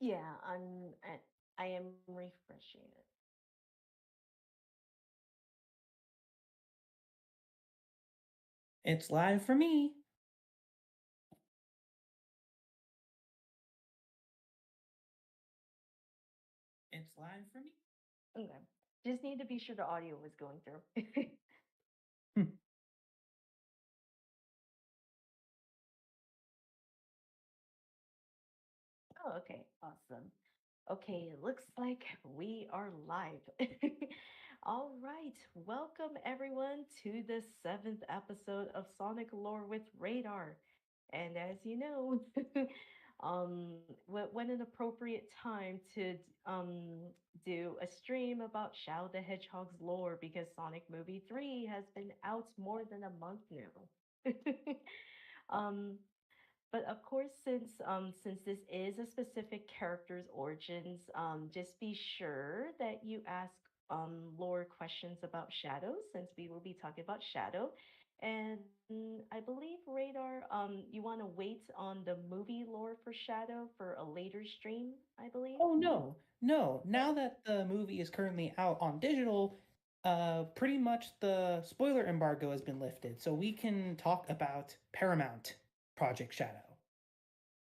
Yeah, I am refreshing it. It's live for me. It's live for me. Okay. Just need to be sure the audio was going through. Hmm. Oh, okay. Awesome. Okay, it looks like we are live. All right. Welcome everyone to the seventh episode of Sonic Lore with Radar. And as you know, when an appropriate time to do a stream about Shadow the Hedgehog's lore because Sonic Movie 3 has been out more than a month now. um, but of course, since this is a specific character's origins, just be sure that you ask lore questions about Shadow, since we will be talking about Shadow. And I believe Radar, you want to wait on the movie lore for Shadow for a later stream, I believe. Oh no, no. Now that the movie is currently out on digital, pretty much the spoiler embargo has been lifted, so we can talk about Paramount Project Shadow.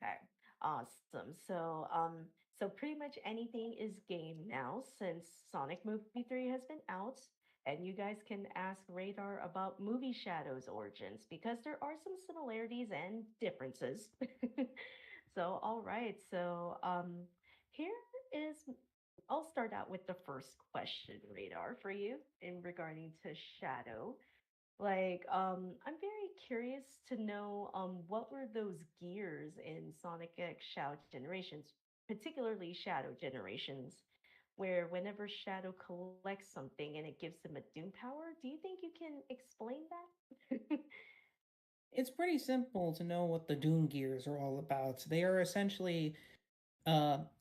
Okay, awesome. So pretty much anything is game now since Sonic Movie 3 has been out, and you guys can ask Radar about Movie Shadow's origins because there are some similarities and differences. So, all right. Here is I'll start out with the first question, Radar, for you in regarding to Shadow. I'm very curious to know, what were those gears in Sonic X Shadow Generations, particularly Shadow Generations, where whenever Shadow collects something and it gives him a Doom power? Do you think you can explain that? It's pretty simple to know what the Doom Gears are all about. They are essentially,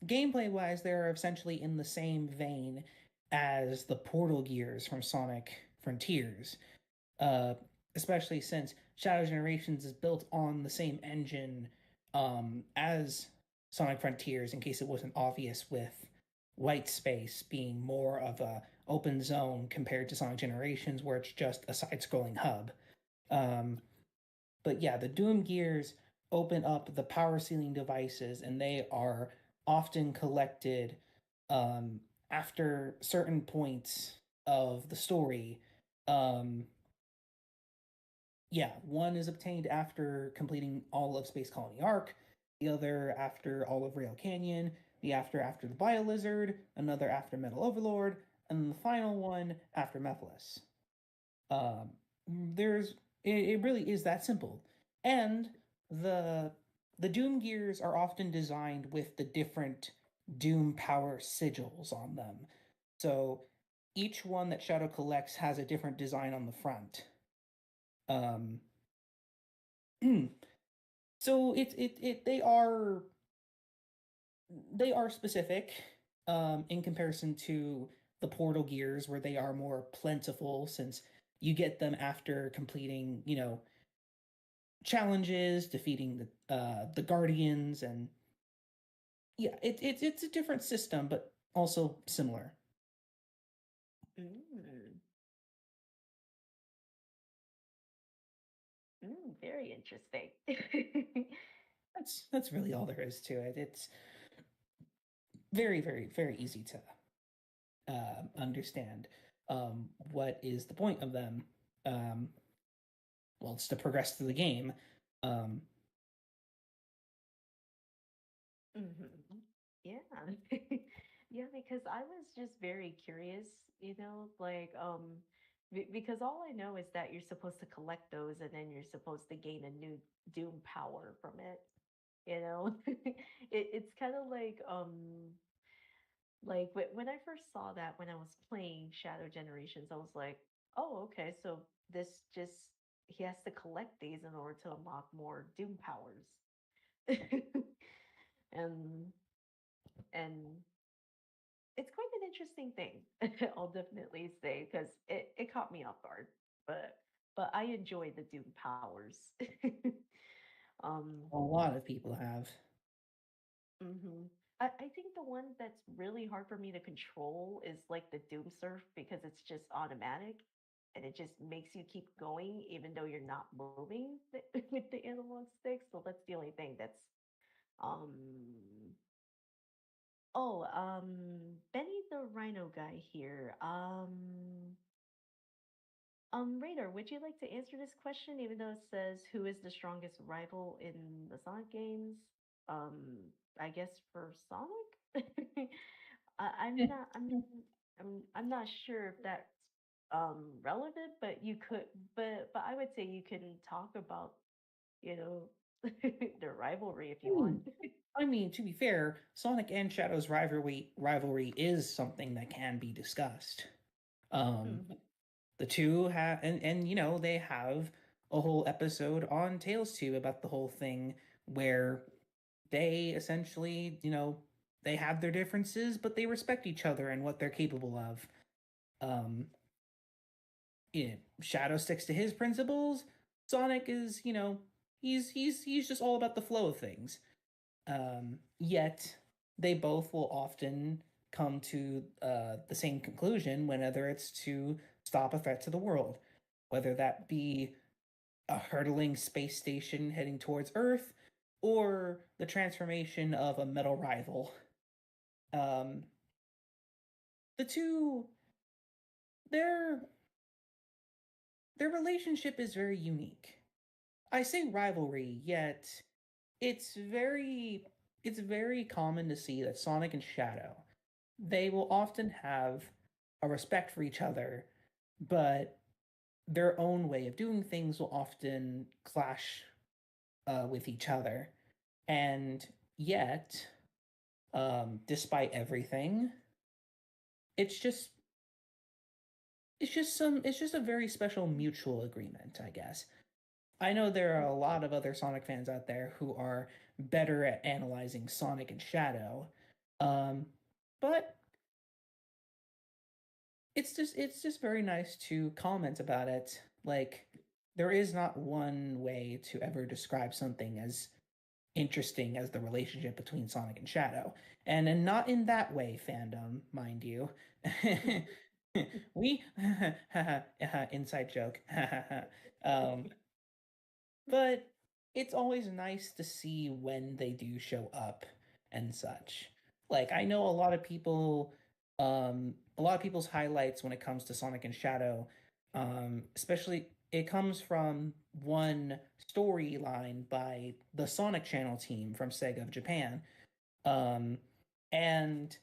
gameplay wise, they're essentially in the same vein as the Portal Gears from Sonic Frontiers. uh, Especially since Shadow Generations is built on the same engine as Sonic Frontiers. In case it wasn't obvious, with White Space being more of a open zone compared to Sonic Generations, where it's just a side-scrolling hub. Um, but yeah, the Doom Gears open up the power ceiling devices, and they are often collected um, after certain points of the story. Um, yeah, one is obtained after completing all of Space Colony Arc, the other after all of Rail Canyon, the after the Bio Lizard, another after Metal Overlord, and the final one after Mephiles. Um, there's it really is that simple, and the the Doom gears are often designed with the different Doom power sigils on them. So each one that Shadow collects has a different design on the front. Um, so they are specific in comparison to the portal gears where they are more plentiful since you get them after completing, challenges, defeating the guardians, and yeah, it's a different system but also similar. Mm, very interesting. That's really all there is to it. It's very easy to understand. What is the point of them? Um, well, it's to progress through the game. Um, Hmm. Yeah. Yeah, because I was just very curious, because all I know is that you're supposed to collect those and then you're supposed to gain a new Doom power from it, you know? It's kind of like when I first saw that when I was playing Shadow Generations, I was like, oh, okay, so this just he has to collect these in order to unlock more Doom powers. and and it's quite an interesting thing. I'll definitely say because it caught me off guard, but I enjoy the Doom powers. um, a lot of people have. mhm. I think the one that's really hard for me to control is like the doom surf because it's just automatic and it just makes you keep going even though you're not moving with the analog stick. So that's the only thing that's um Benny the Rhino guy here. Radar, would you like to answer this question even though it says who is the strongest rival in the Sonic games? I guess for Sonic? I'm not I'm not sure if that's relevant, but you could but I would say you can talk about, you know, the rivalry if you want. Hmm. I mean, to be fair, Sonic and Shadow's rivalry is something that can be discussed. Um, Mhm. the two have, and they have a whole episode on Tales 2 about the whole thing where they essentially, they have their differences, but they respect each other and what they're capable of. Um, Shadow sticks to his principles. Sonic is, he's just all about the flow of things. Yet they both will often come to the same conclusion whenever it's to stop a threat to the world, whether that be a hurtling space station heading towards Earth or the transformation of a metal rival. Um, the two, their their relationship is very unique. I say rivalry, yet it's very it's very common to see that Sonic and Shadow, they will often have a respect for each other, but their own way of doing things will often clash with each other. And yet, despite everything, it's just it's just a very special mutual agreement, I guess. I know there are a lot of other Sonic fans out there who are better at analyzing Sonic and Shadow. Um, but it's just very nice to comment about it. Like there is not one way to ever describe something as interesting as the relationship between Sonic and Shadow. And not in that way, fandom, mind you. We inside joke. um but it's always nice to see when they do show up and such. Like I know a lot of people's highlights when it comes to Sonic and Shadow, especially it comes from one storyline by the Sonic Channel team from Sega of Japan. Um, and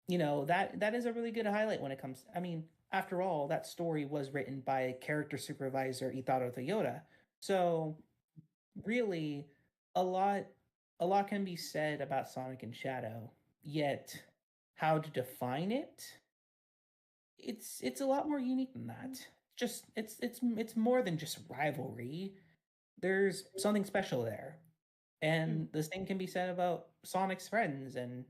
that is a really good highlight when it comes. I mean, after all, that story was written by character supervisor Itaro Toyota. So really a lot a lot can be said about Sonic and Shadow, yet how to define it, it's a lot more unique than that. Just it's more than just rivalry. There's something special there. And the same can be said about Sonic's friends and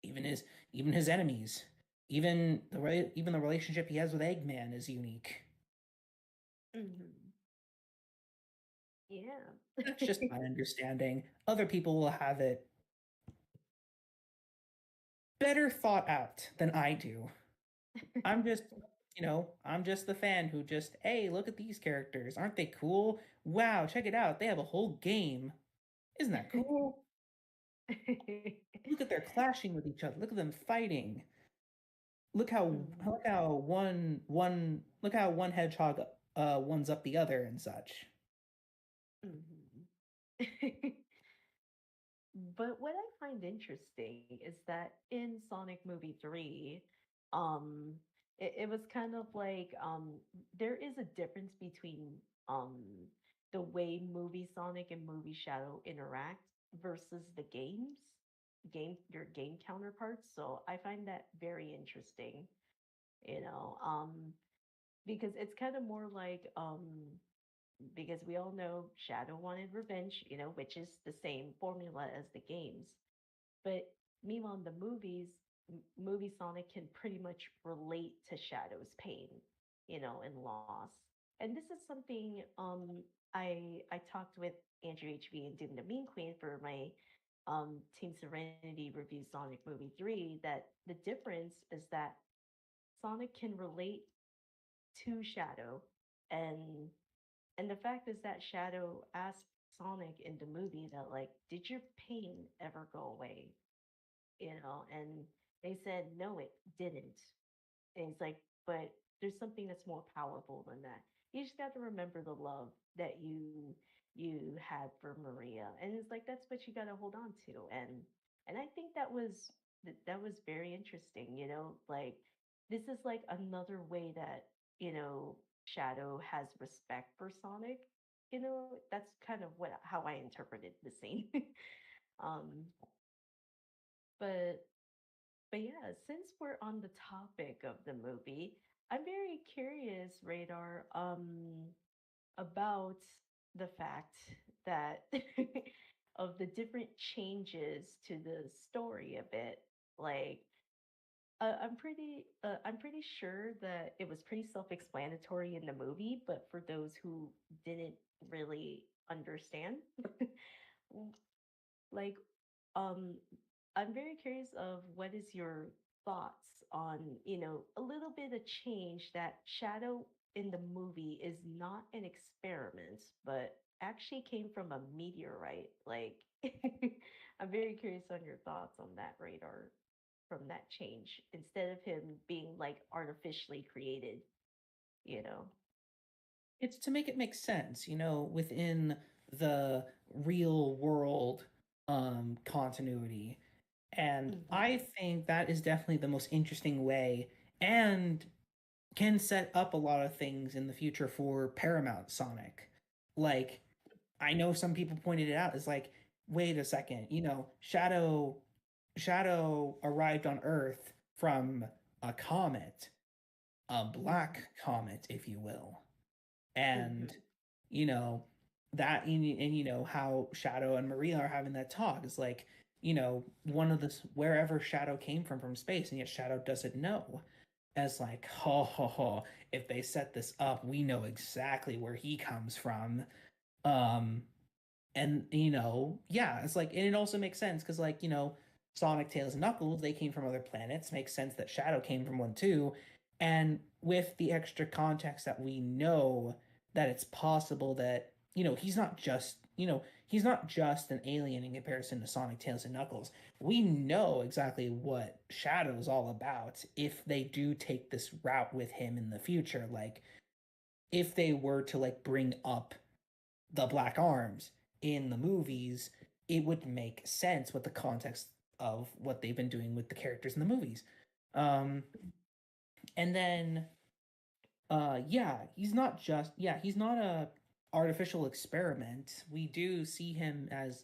even his even his enemies. Even the relationship he has with Eggman is unique. Mhm. Yeah. That's just my understanding. Other people will have it better thought out than I do. I'm just, I'm just the fan who just, hey, look at these characters. Aren't they cool? Wow, check it out. They have a whole game. Isn't that cool? Look at their clashing with each other. Look at them fighting. Mhm. Look how one hedgehog ones up the other and such. Mhm. But what I find interesting is that in Sonic Movie 3, um, it was kind of like there is a difference between um, the way movie Sonic and movie Shadow interact versus the your game counterparts. So I find that very interesting, you know, because it's kind of more like because we all know Shadow wanted revenge, which is the same formula as the games. But meanwhile, in the movie Sonic can pretty much relate to Shadow's pain, and loss. And this is something I talked with Andrew HV and Doom the Mean Queen for my Team Serenity reviews Sonic Movie 3, that the difference is that Sonic can relate to Shadow, and and the fact is that Shadow asked Sonic in the movie that, like, did your pain ever go away? And they said no, it didn't. And he's like, but there's something that's more powerful than that. You just got to remember the love that you had for Maria. And it's like that's what you got to hold on to. And I think that was very interesting, like this is like another way that, Shadow has respect for Sonic. That's kind of what how I interpreted the scene. um but but yeah, since we're on the topic of the movie, I'm very curious, Radar, about the fact that of the different changes to the story a bit. Like, I'm pretty sure that it was pretty self-explanatory in the movie, but for those who didn't really understand, like, um, I'm very curious of what is your thoughts on, a little bit of change that Shadow in the movie is not an experiment, but actually came from a meteorite. Like, I'm very curious on your thoughts on that, Radar, from that change instead of him being like artificially created, you know. It's to make it make sense, within the real world continuity. And Mm-hmm. I think that is definitely the most interesting way and can set up a lot of things in the future for Paramount Sonic. Like, I know some people pointed it out as like, wait a second, Shadow arrived on Earth from a comet, a Mm-hmm. black comet, if you will. And Mm-hmm. you know and how Shadow and Maria are having that talk is like, one of this wherever Shadow came from space, and yet Shadow doesn't know. As like, ho ho ho, if they set this up, we know exactly where he comes from. um and yeah, it's like, and it also makes sense because, like, Sonic, Tails, and Knuckles, they came from other planets. Makes sense that Shadow came from one too. And with the extra context that we know that it's possible that, he's not just an alien in comparison to Sonic, Tails, and Knuckles. We know exactly what Shadow's all about if they do take this route with him in the future. Like, if they were to, like, bring up the Black Arms in the movies, it would make sense with the context of what they've been doing with the characters in the movies. Um, and then, yeah, he's not a artificial experiment. We do see him as,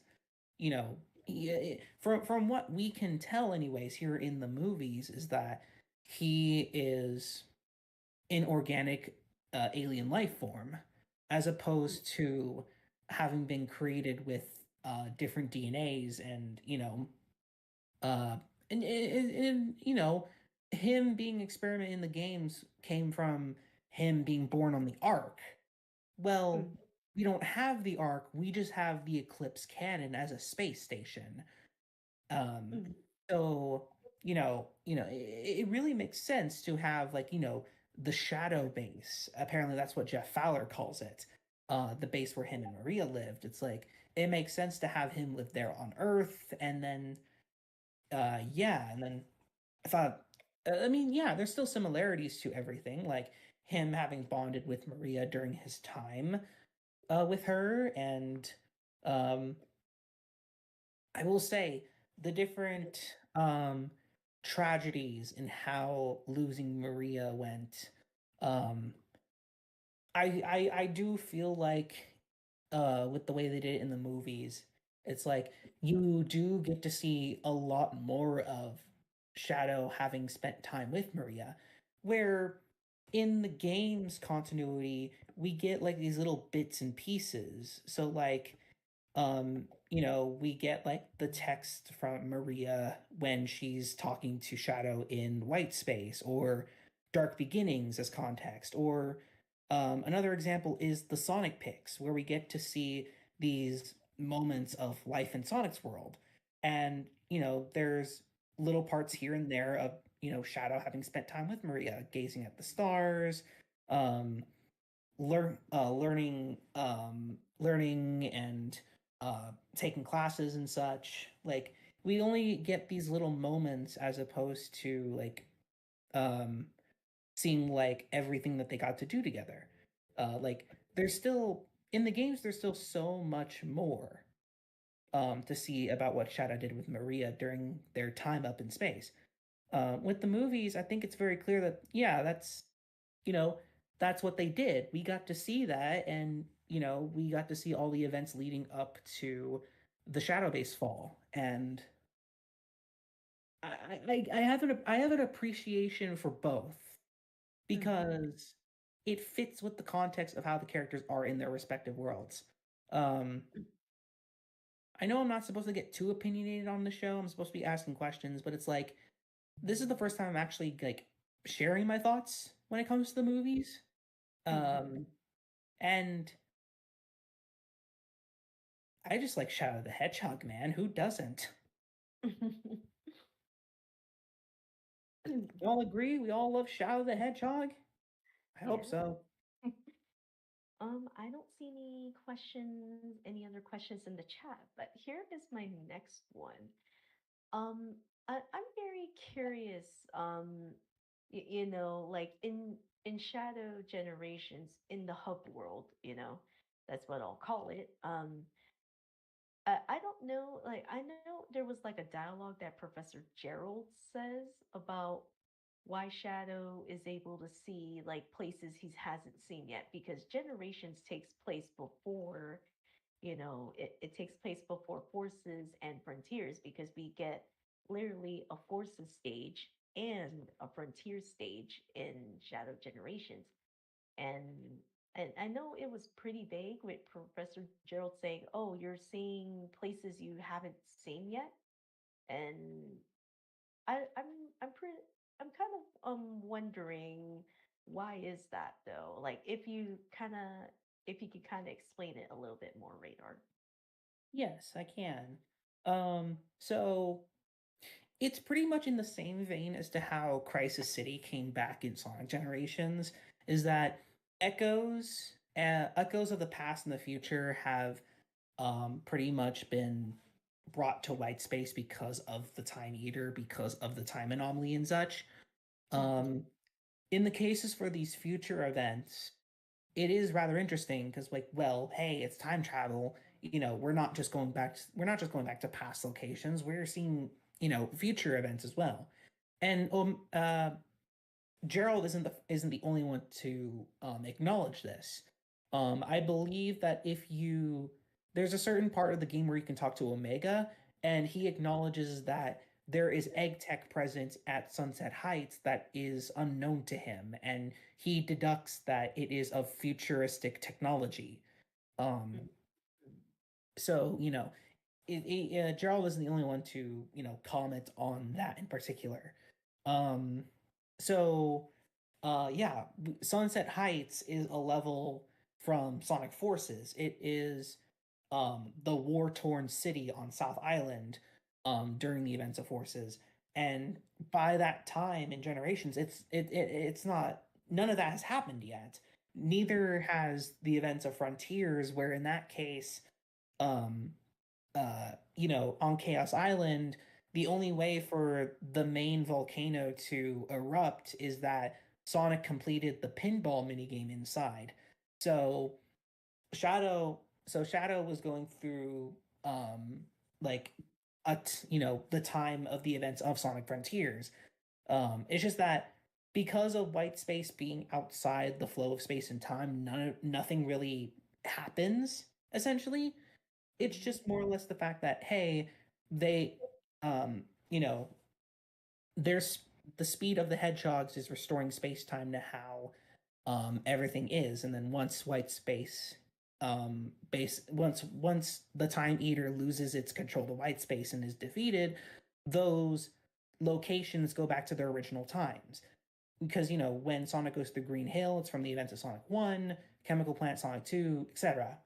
from what we can tell, anyways, here in the movies, is that he is an organic alien life form, as opposed to having been created with different DNAs, and uh, him being experimented in the games came from him being born on the Ark. Well, Mm-hmm. we don't have the Ark; we just have the Eclipse cannon as a space station. Um, Mm-hmm. so it really makes sense to have, like, the shadow base. Apparently, that's what Jeff Fowler calls it. The base where him and Maria lived. It's like it makes sense to have him live there on Earth, and then yeah, and then I thought, I mean, yeah, there's still similarities to everything, like him having bonded with Maria during his time with her, and um, I will say the different tragedies in how losing Maria went. Um, I do feel like with the way they did it in the movies, it's like you do get to see a lot more of Shadow having spent time with Maria, where in the game's continuity we get like these little bits and pieces. So, like, we get like the text from Maria when she's talking to Shadow in White Space, or Dark Beginnings as context, or another example is the Sonic pics, where we get to see these moments of life in Sonic's world. And, there's little parts here and there of, Shadow having spent time with Maria, gazing at the stars, um, learning and taking classes and such. Like, we only get these little moments as opposed to um, seeing like everything that they got to do together. Like, there's still in the games, there's still so much more to see about what Shadow did with Maria during their time up in space. With the movies, I think it's very clear that yeah, you know that's what they did. We got to see that, and we got to see all the events leading up to the Shadow Base fall, and I have an appreciation for both Hmm. because it fits with the context of how the characters are in their respective worlds. Um, I know I'm not supposed to get too opinionated on the show. I'm supposed to be asking questions, but it's like this is the first time I'm actually like sharing my thoughts when it comes to the movies. Hmm. Um, and I just like Shadow the Hedgehog, man. Who doesn't? We all agree. We all love Shadow the Hedgehog. I hope Yeah. so. I don't see any other questions in the chat, but here is my next one. Um, I'm very curious. Like in Shadow Generations, in the hub world, that's what I'll call it. I don't know. Like I know there was like a dialogue that Professor Gerald says about why Shadow is able to see like places he hasn't seen yet because Generations takes place before, it takes place before Forces and Frontiers because we get literally a Forces stage and a Frontier stage in Shadow Generations. And and I know it was pretty vague with Professor Gerald saying, "Oh, you're seeing places you haven't seen yet." And I'm pretty I'm kind of wondering why is that though? Like if you could kind of explain it a little bit more, Radar. Yes, I can. So it's pretty much in the same vein as to how Crisis City came back in Sonic Generations, is that echoes of the past and the future have pretty much been brought to white space because of the Time Eater, because of the time anomaly and such. Hmm. Um, in the cases for these future events, it is rather interesting because, like, well, hey, it's time travel. We're not just going back to past locations. We're seeing, future events as well. And Gerald isn't the only one to acknowledge this. I believe that if you there's a certain part of the game where you can talk to Omega, and he acknowledges that there is egg tech present at Sunset Heights that is unknown to him, and he deducts that it is of futuristic technology. Um, so Gerald isn't the only one to comment on that in particular. Um, so yeah, Sunset Heights is a level from Sonic Forces. It is the war-torn city on South Island during the events of Forces. And by that time in Generations, it's not none of that has happened yet. Neither has the events of Frontiers, where in that case, um, on Chaos Island, the only way for the main volcano to erupt is that Sonic completed the pinball minigame inside. So Shadow was going through like the time of the events of Sonic Frontiers. It's just that because of white space being outside the flow of space and time, nothing really happens essentially. It's Hmm. just more or less the fact that hey, they you know there's the speed of the hedgehogs is restoring space-time to how everything is, and then once white space base once the time eater loses its control to white space and is defeated, those locations go back to their original times. Because when Sonic goes through Green Hill, it's from the events of Sonic 1, Chemical Plant Sonic 2, etc.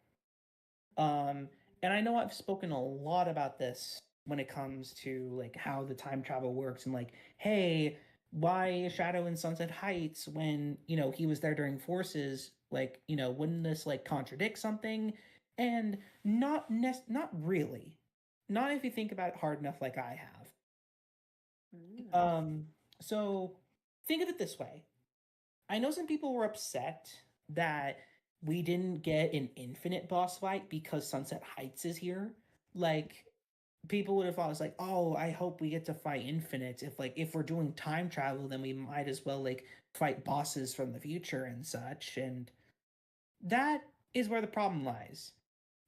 um and I know I've spoken a lot about this when it comes to like how the time travel works and like, hey, why is Shadow in Sunset Heights when, he was there during Forces? Like, wouldn't this like contradict something? And not really. Not if you think about it hard enough like I have. Mm. So think of it this way. I know some people were upset that we didn't get an infinite boss fight because Sunset Heights is here. Like people would have thought it's like, oh, I hope we get to fight infinite. If we're doing time travel, then we might as well like fight bosses from the future and such. And that is where the problem lies.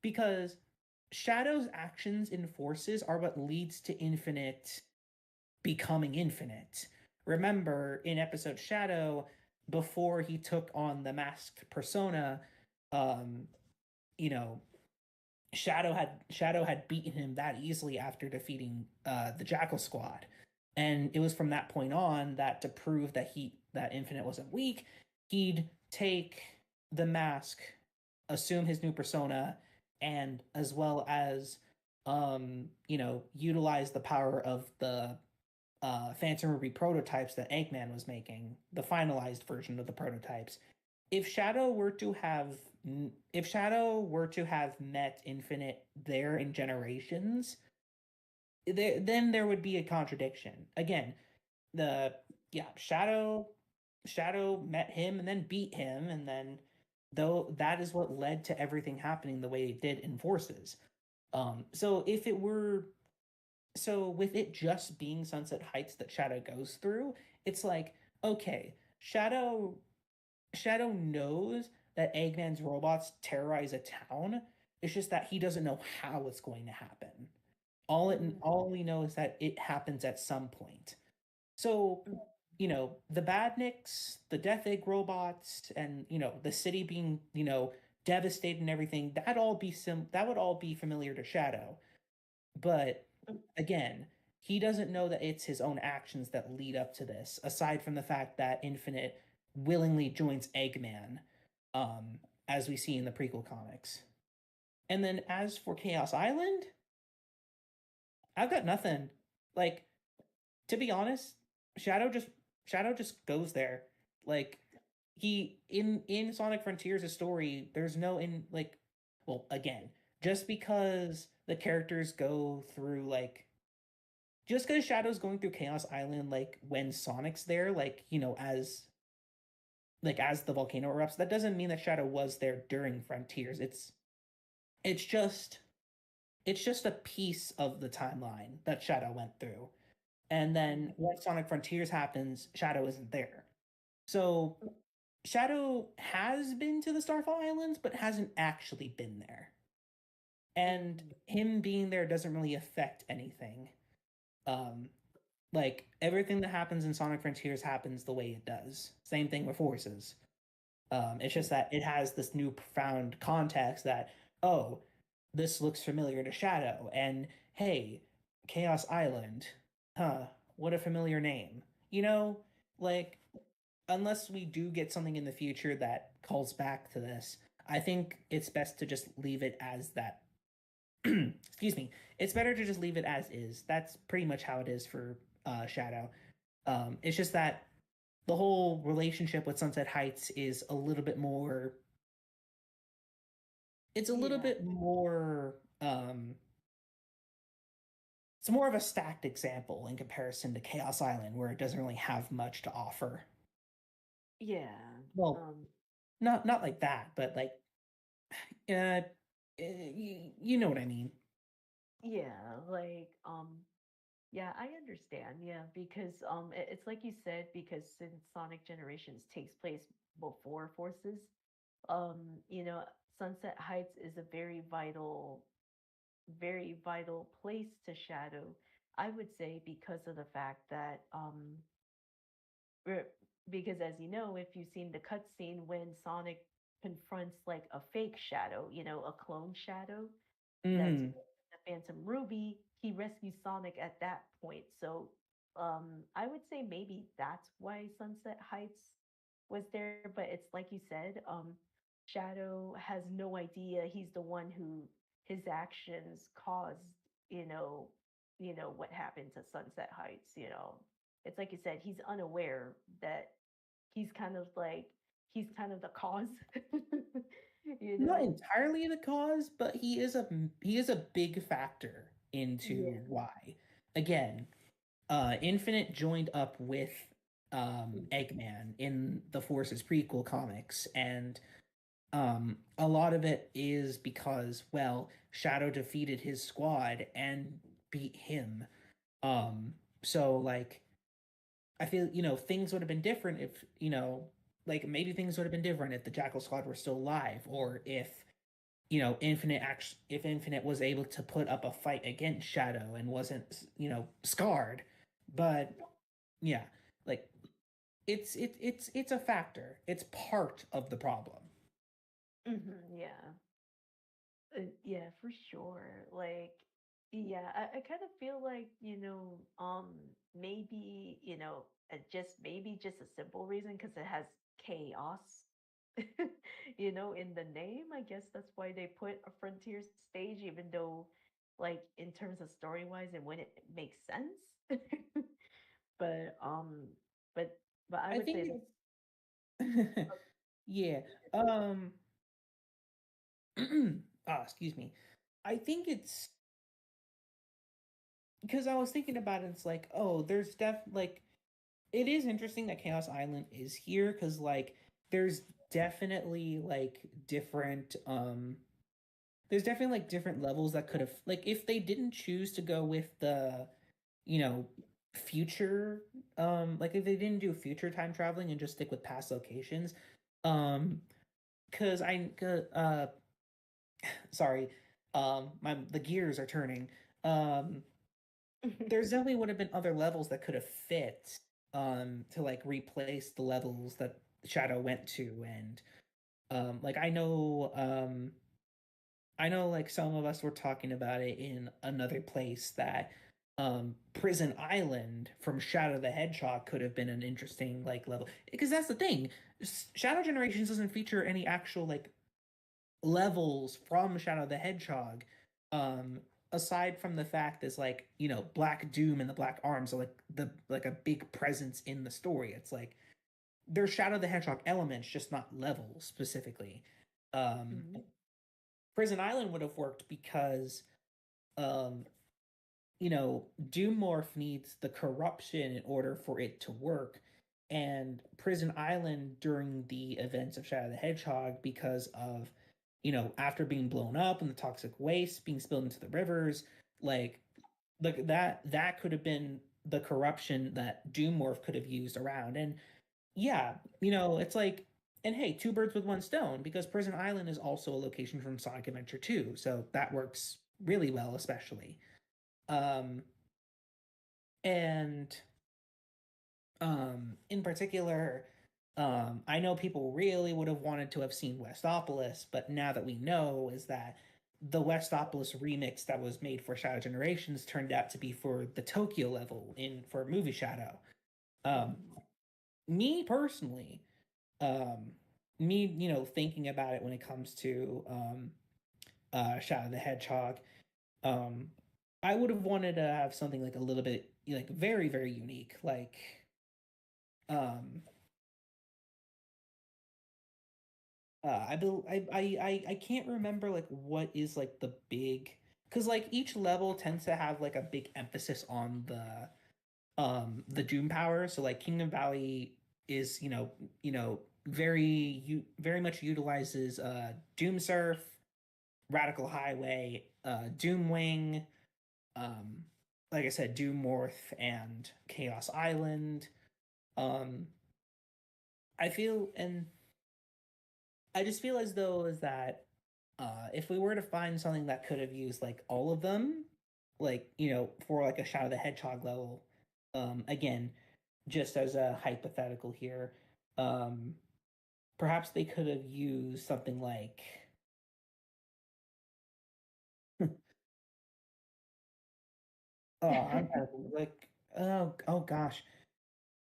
Because Shadow's actions and forces are what leads to infinite becoming infinite. Remember in episode Shadow, before he took on the masked persona, um, you know, Shadow had beaten him that easily after defeating the Jackal Squad, and it was from that point on that to prove that Infinite wasn't weak, he'd take the mask, assume his new persona, and as well as utilize the power of the Phantom Ruby prototypes that Eggman was making, the finalized version of the prototypes. If Shadow were to have if Shadow were to have met Infinite there in Generations, then there would be a contradiction. Again, the yeah, Shadow met him and then beat him, and then though that is what led to everything happening the way it did in Forces. So if it were so with it just being Sunset Heights that Shadow goes through, it's like, okay, Shadow knows that Eggman's robots terrorize a town. It's just that he doesn't know how it's going to happen. Mm. All we know is that it happens at some point. So, Mm. the Badniks, the Death Egg robots, and the city being, devastated and everything, that would all be familiar to Shadow. But Mm. again, he doesn't know that it's his own actions that lead up to this, aside from the fact that Infinite willingly joins Eggman, um, as we see in the prequel comics. And then as for Chaos Island, I've got nothing. Like, to be honest, Shadow just Shadow just goes there. Like he in Sonic Frontiers' story, there's no in like well, again, just because the characters go through just because Shadow's going through Chaos Island, like when Sonic's there, as the volcano erupts, that doesn't mean that Shadow was there during Frontiers. It's just it's just a piece of the timeline that Shadow went through. And then Mm. when Sonic Frontiers happens, Shadow isn't there. So Shadow has been to the Starfall Islands, but hasn't actually been there. And Mm. him being there doesn't really affect anything. Um, like everything that happens in Sonic Frontiers happens the way it does. Same thing with Forces. It's just Mm. that it has this new profound context that, oh, this looks familiar to Shadow, and hey, Chaos Island, huh? What a familiar name. Like unless we do get something in the future that calls back to this, I think it's best to just leave it as that. Excuse me. It's better to just leave it as is. That's pretty much how it is for Shadow. It's just that the whole relationship with Sunset Heights is a little bit more. It's a little Yeah. bit more. It's more of a stacked example in comparison to Chaos Island, where it doesn't really have much to offer. Yeah. Well, Um, not like that, but like, uh, you know what I mean. yeah, yeah, I understand. Yeah, because it's like you said, because since Sonic Generations takes place before Forces, you know, Sunset Heights is a very vital place to Shadow. I would say because of the fact that re- because as you know, if you've seen the cutscene when Sonic confronts like a fake Shadow, a clone Shadow, that's Hmm. the Phantom Ruby, he rescues Sonic at that point. So I would say maybe that's why Sunset Heights was there, but it's like you said, Shadow has no idea he's the one who his actions caused, you know, what happened to Sunset Heights. It's like you said, he's unaware that he's kind of like he's kind of the cause. you Not know? entirely the cause, but he is a big factor into Yeah. why. Again, Infinite joined up with Eggman in the Forces prequel comics, and a lot of it is because, well, Shadow defeated his squad and beat him. So like I feel, things would have been different if, like maybe things would have been different if the Jackal Squad were still alive, or if, if Infinite was able to put up a fight against Shadow and wasn't, scarred. But yeah, like it's a factor. It's part of the problem. Yeah. Yeah, for sure. Like, yeah, I kind of feel like, maybe, just maybe just a simple reason because it has chaos, in the name. I guess that's why they put a frontier stage, even though, like, in terms of story wise, it wouldn't make sense. But, but, but I I would say think that. it's yeah. Um excuse me. I think it's because I was thinking about it, it's like, oh, there's like it is interesting that Chaos Island is here because like there's definitely like different there's definitely like different levels that could have like if they didn't choose to go with the you know future like if they didn't do future time traveling and just stick with past locations um because sorry my the gears are turning um there's definitely would have been other levels that could have fit to like replace the levels that Shadow went to, and like I know like some of us were talking about it in another place that Prison Island from Shadow the Hedgehog could have been an interesting like level, because that's the thing, Shadow Generations doesn't feature any actual like levels from Shadow the Hedgehog. Um, Aside from the fact is like Black Doom and the Black Arms are like a big presence in the story. It's like there's Shadow the Hedgehog elements, just not levels specifically. Um, Mhm. Prison Island would have worked because um, Doom Morph needs the corruption in order for it to work. And Prison Island during the events of Shadow the Hedgehog, because of, after being blown up and the toxic waste being spilled into the rivers, like that could have been the corruption that Doom Morph could have used around. And yeah, it's like, and hey, two birds with one stone, because Prison Island is also a location from Sonic Adventure 2, so that works really well, especially. Um, and in particular, I know people really would have wanted to have seen Westopolis, but now that we know is that the Westopolis remix that was made for Shadow Generations turned out to be for the Tokyo level in for Movie Shadow. Um, Mhm. Me personally, um, me thinking about it when it comes to Shadow the Hedgehog, um, I would have wanted to have something like a little bit like very very unique, like um I can't remember like what is like the big, because like each level tends to have like a big emphasis on the doom power. So like Kingdom Valley is very much utilizes Doom Surf, Radical Highway, Doom Wing, um like I said, Doom Morph and Chaos Island. um I feel, and I just feel as though is that if we were to find something that could have used like all of them, like for like a Shadow the Hedgehog level, again, just as a hypothetical here, um, perhaps they could have used something like, I'm trying to think, like, oh gosh,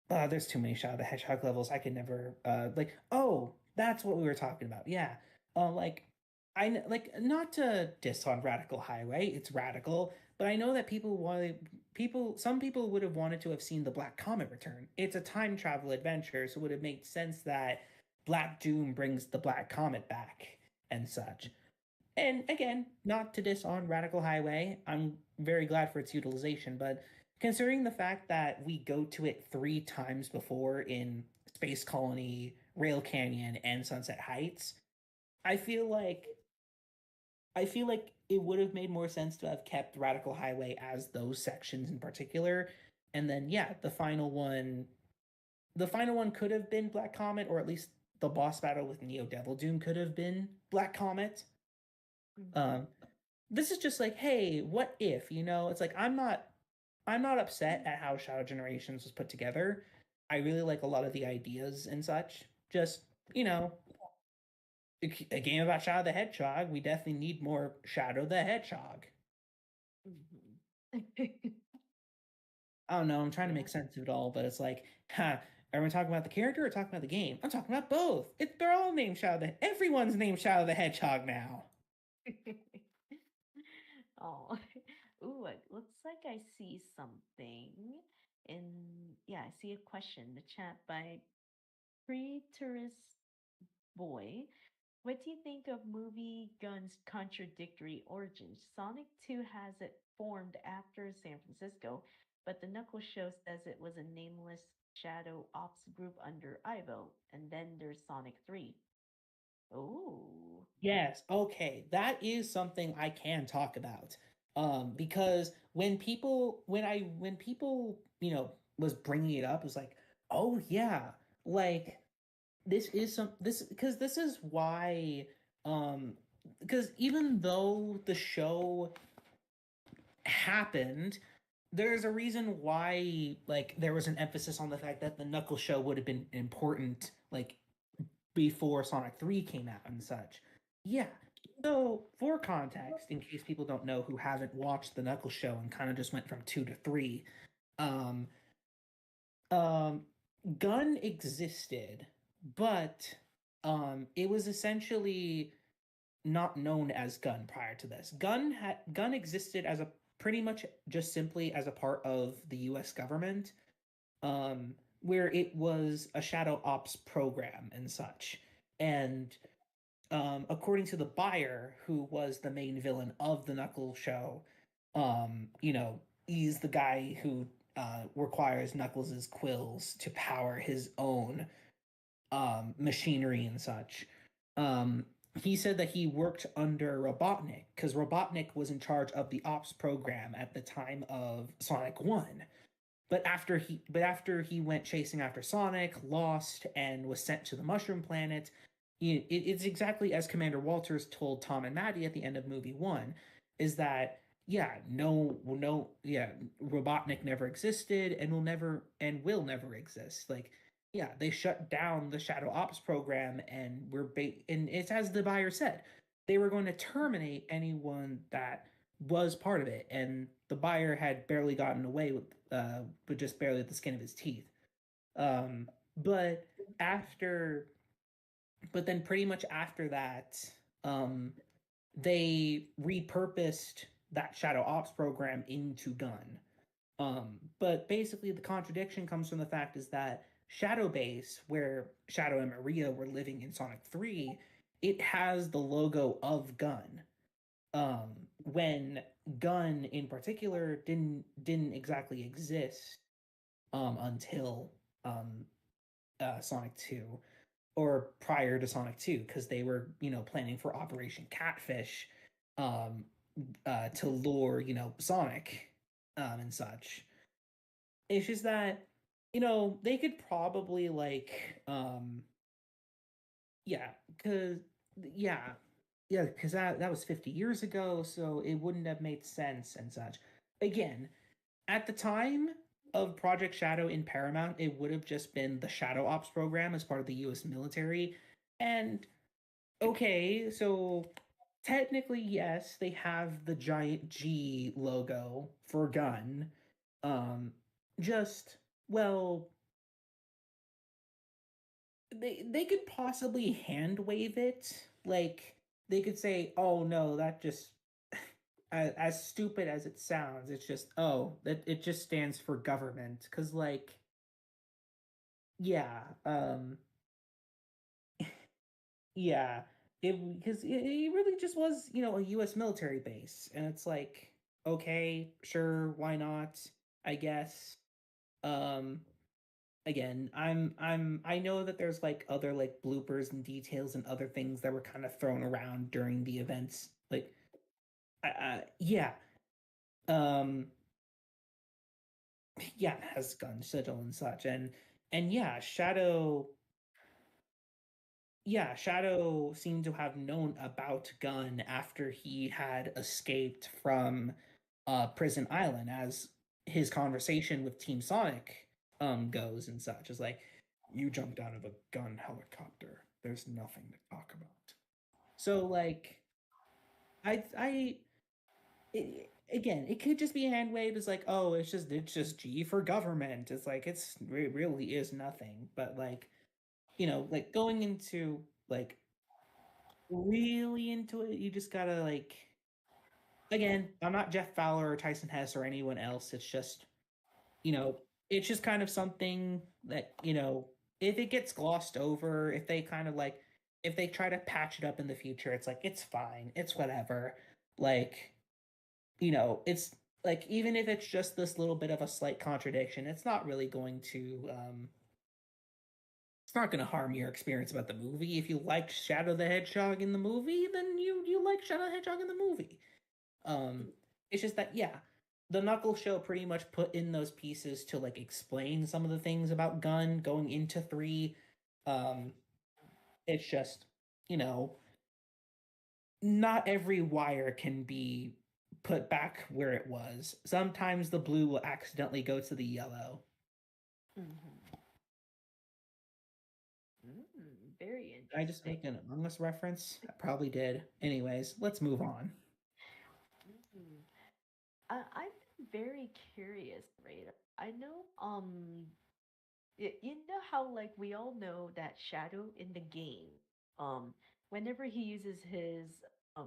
there's too many Shadow the Hedgehog levels. I could never like. Oh, that's what we were talking about. Yeah. Like like not to diss on Radical Highway. It's radical, but I know that some people would have wanted to have seen the Black Comet return. It's a time travel adventure, so it would have made sense that Black Doom brings the Black Comet back and such. And again, not to diss on Radical Highway, I'm very glad for its utilization, but considering the fact that we go to it three times before in Space Colony, Rail Canyon, and Sunset Heights, I feel like I feel like it would have made more sense to have kept Radical Highway as those sections in particular. And then yeah, the final one could have been Black Comet, or at least the boss battle with Neo Devil Doom could have been Black Comet. Mhm. Um, this is just like, hey, what if, It's like I'm not upset at how Shadow Generations was put together. I really like a lot of the ideas and such. Just, a game about Shadow the Hedgehog, we definitely need more Shadow the Hedgehog. Mhm. I don't know, I'm trying to make Yeah. sense of it all, but it's like, are we talking about the character or talking about the game? I'm talking about both. They're all named everyone's named Shadow the Hedgehog now. Oh, ooh, it looks like I see something yeah, I see a question in the chat by Pre-Tourist Boy. What do you think of movie Gun's contradictory origins? Sonic 2 has it formed after San Francisco, but the Knuckles show says it was a nameless shadow ops group under Ivo, and then there's Sonic 3. Oh. Yes, okay. That is something I can talk about. Because when people, was bringing it up, it was like, "Oh yeah, like this is why because even though the show happened, there's a reason why like there was an emphasis on the fact that the Knuckles show would have been important like before Sonic 3 came out and such. Yeah. So, for context, in case people don't know who haven't watched the Knuckles show and kind of just went from 2 to 3, um um Gun existed, but it was essentially not known as Gun prior to this. Gun existed as a pretty much just simply as a part of the US government, where it was a shadow ops program and such. And according to the buyer, who was the main villain of the Knuckles show, he's the guy who requires Knuckles' quills to power his own machinery and such. He said that he worked under Robotnik because Robotnik was in charge of the ops program at the time of Sonic 1. But after he went chasing after Sonic, lost, and was sent to the Mushroom Planet, it's exactly as Commander Walters told Tom and Maddie at the end of movie one, is that yeah, no, yeah, Robotnik never existed and will never exist. Like, yeah, they shut down the Shadow Ops program and it's as the buyer said, they were going to terminate anyone that was part of it, and the buyer had barely gotten away with just barely with the skin of his teeth. Um, but after, but then pretty much after that, they repurposed that Shadow Ops program into Gun. But basically, the contradiction comes from the fact is that Shadow Base, where Shadow and Maria were living in Sonic 3, it has the logo of Gun, when Gun in particular didn't exactly exist until Sonic 2, or prior to Sonic 2, because they were planning for Operation Catfish, um to lure Sonic and such. It's just that they could probably like yeah, because yeah, yeah, because that was 50 years ago, so it wouldn't have made sense and such. Again, at the time of Project Shadow in Paramount, it would have just been the Shadow Ops program as part of the US military. And okay, so technically, yes, they have the giant G logo for gun. Um, just, well, they could possibly hand wave it. Like, they could say, oh no, that just as stupid as it sounds, it's just oh, it just stands for government. Because like, yeah, yeah, it really just was, a U.S. military base, and it's like, okay, sure, why not? I guess. Um, Again, I know that there's like other like bloopers and details and other things that were kind of thrown around during the events. Like, yeah, um, yeah, it has gun sigil and such, and Shadow seemed to have known about Gunn after he had escaped from Prison Island, as his conversation with Team Sonic goes and such. Is like, you jumped out of a gun helicopter. There's nothing to talk about. So like, I again, it could just be a hand wave. It's like, oh, it's just G for government. It's like it really is nothing. But like, like going into like really into it, you just gotta like, again, I'm not Jeff Fowler or Tyson Hess or anyone else. It's just kind of something that, if it gets glossed over, if they kind of like, if they try to patch it up in the future, it's like, it's fine. It's whatever. Like, it's like, even if it's just this little bit of a slight contradiction, it's not going to harm your experience about the movie. If you liked Shadow the Hedgehog in the movie, then you like Shadow the Hedgehog in the movie. Um, it's just that, yeah, the Knuckles show pretty much put in those pieces to like explain some of the things about Gun going into three. Um, it's just, you know, not every wire can be put back where it was. Sometimes the blue will accidentally go to the yellow. Mm-hmm. Very Did I just interesting. make an Among Us reference? I probably did. Anyways, let's move on. Mhm. I'm very curious, right? I know, you know how like we all know that Shadow in the game, um, whenever he uses his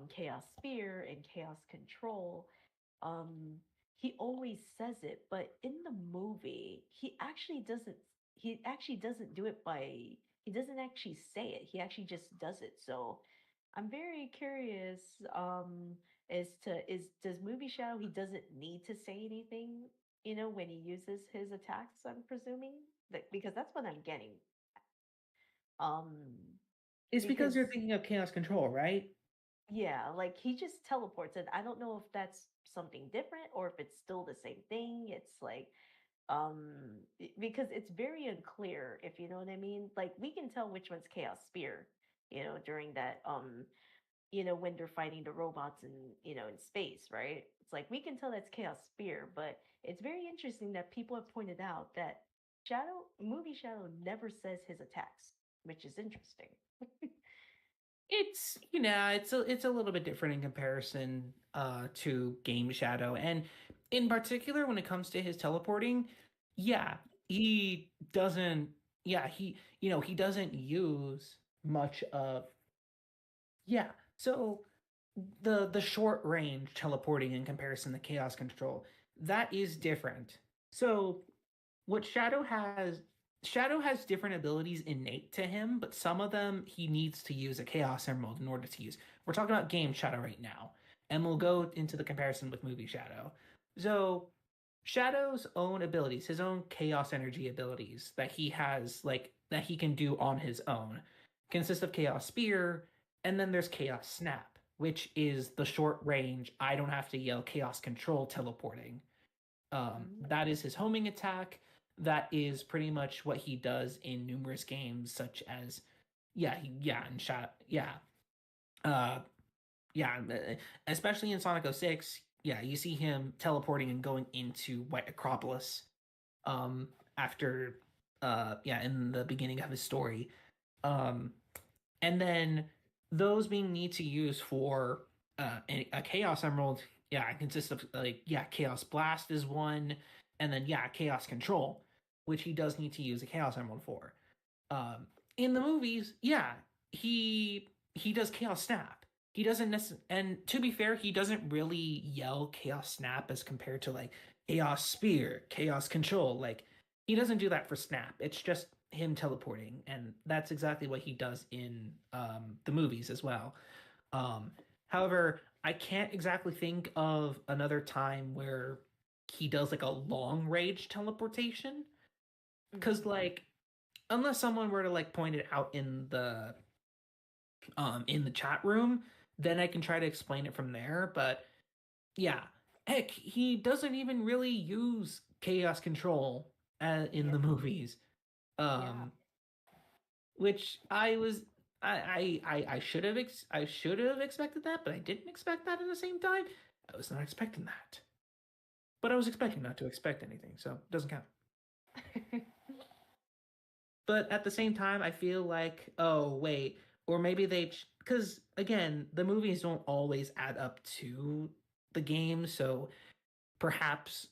Chaos Spear and Chaos Control, um, he always says it, but in the movie, he actually doesn't do it by he doesn't actually say it. He actually just does it. So I'm very curious as to is does movie Shadow he doesn't need to say anything, when he uses his attacks, I'm presuming. Because that's what I'm getting. Um It's because you're because thinking of Chaos Control, right? yeah, like he just teleports, and I don't know if that's something different or if it's still the same thing. It's like because it's very unclear, if you know what I mean. Like we can tell which one's Chaos Spear, during that when they're fighting the robots in space, right? It's like we can tell that's Chaos Spear, but it's very interesting that people have pointed out that movie Shadow never says his attacks, which is interesting. It's a little bit different in comparison to Game Shadow, and in particular when it comes to his teleporting, yeah, he doesn't he doesn't use much of, yeah. So the short range teleporting in comparison to Chaos Control, that is different. So what Shadow has different abilities innate to him, but some of them he needs to use a Chaos Emerald in order to use. We're talking about Game Shadow right now, and we'll go Mhm. into the comparison with Movie Shadow. So Shadow's own abilities, his own Chaos Energy abilities that he has, like that he can do on his own, consist of Chaos Spear, and then there's Chaos Snap, which is the short range. I don't have to yell Chaos Control teleporting. That is his homing attack. That is pretty much what he does in numerous games, such as, and shot, uh, especially in Sonic 06. Yeah, you see him teleporting and going into White Acropolis. After, in the beginning of his story. Um, and then those being need to use for a Chaos Emerald, yeah, it consists of like, Chaos Blast is one, and then Chaos Control, which he does need to use a Chaos Emerald for. In the movies, he does Chaos Snap. he doesn't necessarily, and to be fair, he doesn't really yell Chaos Snap as compared to like Chaos Spear, Chaos Control. Like he doesn't do that for Snap. It's just him teleporting, and that's exactly what he does in the movies as well. Um, However, I can't exactly think of another time where he does like a long range teleportation. Because Mm-hmm. like, unless someone were to like point it out in the chat room, then I can try to explain it from there. But yeah, heck, he doesn't even really use chaos control in Yeah. the movies. Yeah. Um, which I was I should have I should have expected that, but I didn't expect that at the same time. I was not expecting that. But I was expecting not to expect anything, so it doesn't count. But at the same time, I feel like, oh, wait, or maybe because again, the movies don't always add up to the game, so perhaps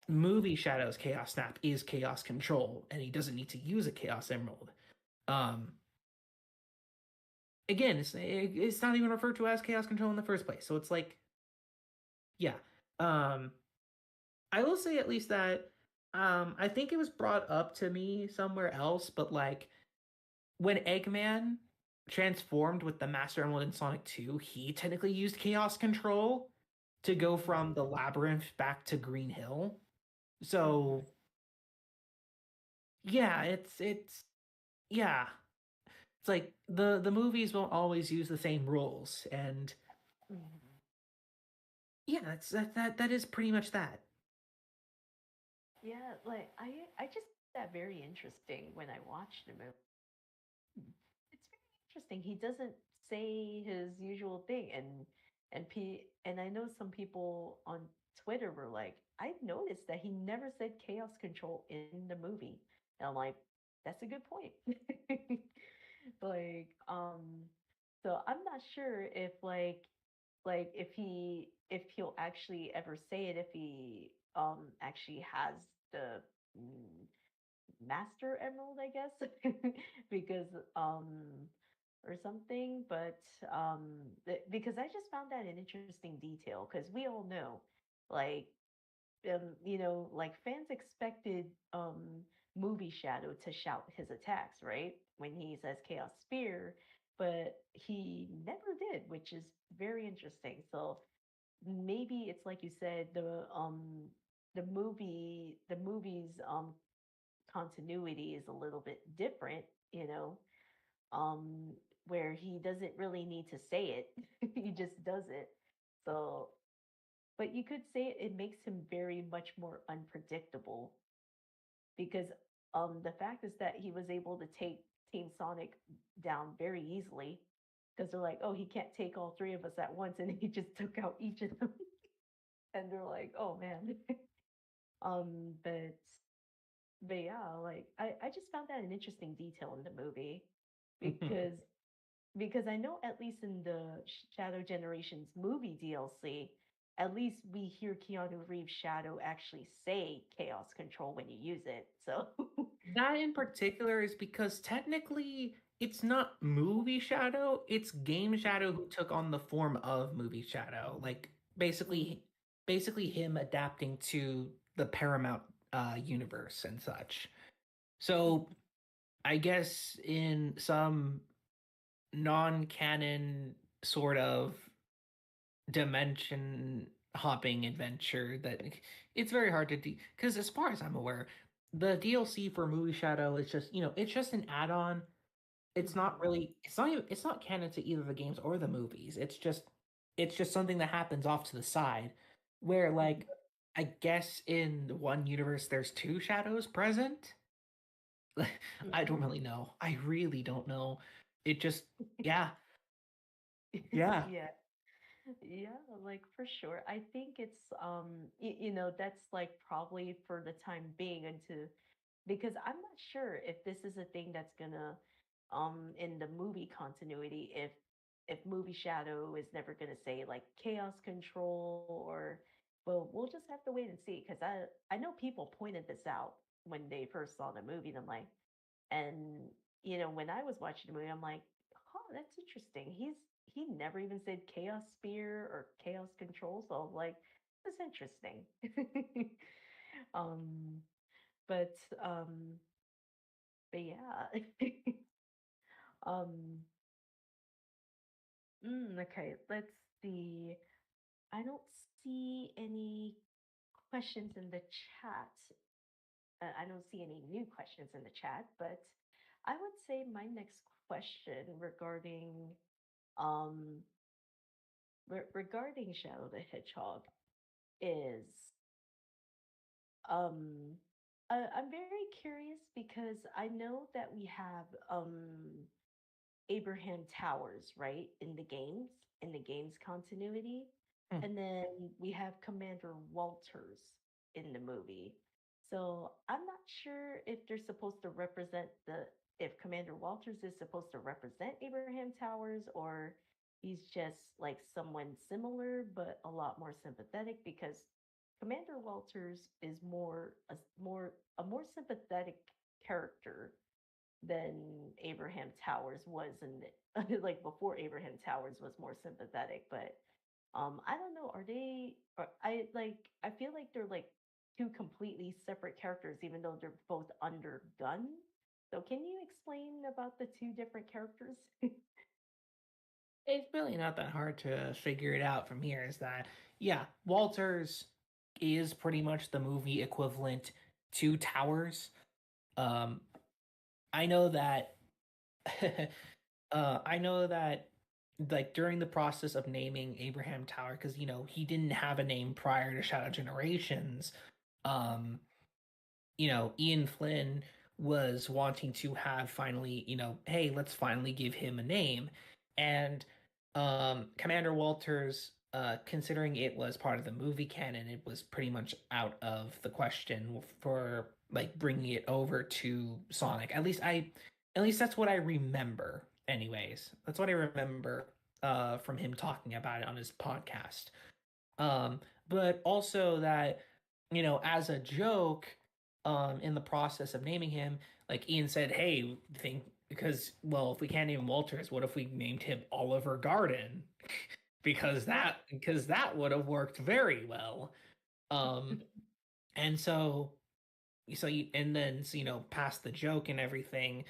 movie Shadow's Chaos Snap is Chaos Control, and he doesn't need to use a Chaos Emerald. Um, Again, it's not even referred to as Chaos Control in the first place, so it's like, yeah. Um, I will say at least that I think it was brought up to me somewhere else, but like when Eggman transformed with the Master Emerald in Sonic 2, he technically used Chaos Control to go Mm-hmm. from the labyrinth back to Green Hill. Mm-hmm. So yeah, it's yeah. It's like the movies won't always use the same rules. And Mm-hmm. yeah, that is pretty much that. Yeah, like I just found that very interesting when I watched the movie. It's very interesting. He doesn't say his usual thing, and I know some people on Twitter were like, I've noticed that he never said chaos control in the movie. And I'm like, that's a good point. like, so I'm not sure if if he'll actually ever say it if he actually has the mm, Master Emerald, I guess, because or something. But because I just found that an interesting detail because we all know, like like fans expected movie Shadow to shout his attacks, right? When he says Chaos Spear, but he never did, which is very interesting. So maybe it's like you said, the movie's continuity is a little bit different, um, where he doesn't really need to say it, he just does it. So, but you could say it makes him very much more unpredictable because the fact is that he was able to take Team Sonic down very easily because they're like, oh, he can't take all three of us at once, and he just took out each of them, and they're like, oh man. um, but but yeah, like I just found that an interesting detail in the movie because I know at least in the Shadow Generations movie DLC, at least we hear Keanu Reeves Shadow actually say chaos control when you use it. So That in particular is because technically it's not movie Shadow, it's game Shadow who took on the form of movie Shadow. Like mm, basically him adapting to the Paramount universe and such. So mm, I guess in some non-canon sort of dimension hopping adventure that it's very hard to because as far as I'm aware, the DLC for Movie Shadow is just, it's just an add-on. It's not mhm, really it's not canon to either the games or the movies. It's just something that happens off to the side where mhm, like I guess in one universe there's two shadows present. I don't mhm. really know. I really don't know. It just yeah. Yeah. Yeah, yeah, like for sure. I think it's that's like probably for the time being into because I'm not sure if this is a thing that's gonna in the movie continuity if movie Shadow is never gonna say like chaos control or well we'll just have to wait and see because I know people pointed this out when they first saw the movie and I'm like and when I was watching the movie I'm like Oh, that's interesting. He never even said chaos spear or chaos control, so I was like, that's interesting. um, but um, but yeah. um, okay, let's see. I don't see any questions in the chat. I don't see any new questions in the chat, but I would say my next question um regarding Shadow the Hedgehog is um I'm very curious because I know that we have Abraham Towers, right, in the game's continuity. Hmm. And then we have Commander Walters in the movie. So I'm not sure if they're supposed to represent the if Commander Walters is supposed to represent Abraham Towers or he's just like someone similar but a lot more sympathetic because Commander Walters is a more sympathetic character than Abraham Towers was in like before Abraham Towers was more sympathetic, but I don't know, are they or I feel like they're like two completely separate characters even though they're both under gun. So can you explain about the two different characters? It's really not that hard to figure it out from here. Is that, yeah, Walters is pretty much the movie equivalent to Towers. Um, I know that I know that like during the process of naming Abraham Tower, because he didn't have a name prior to Shadow Generations. Um, Ian Flynn was wanting to have finally, hey, let's finally give him a name. And Commander Walters, considering it was part of the movie canon, it was pretty much out of the question for like bringing it over to Sonic. At least that's what I remember. Anyways, that's what I remember from him talking about it on his podcast. But also that, as a joke, in the process of naming him, like Ian said, hey, think because well, if we can't name Walters, what if we named him Oliver Garden? Because that would have worked very well. Um, and and then past the joke and everything,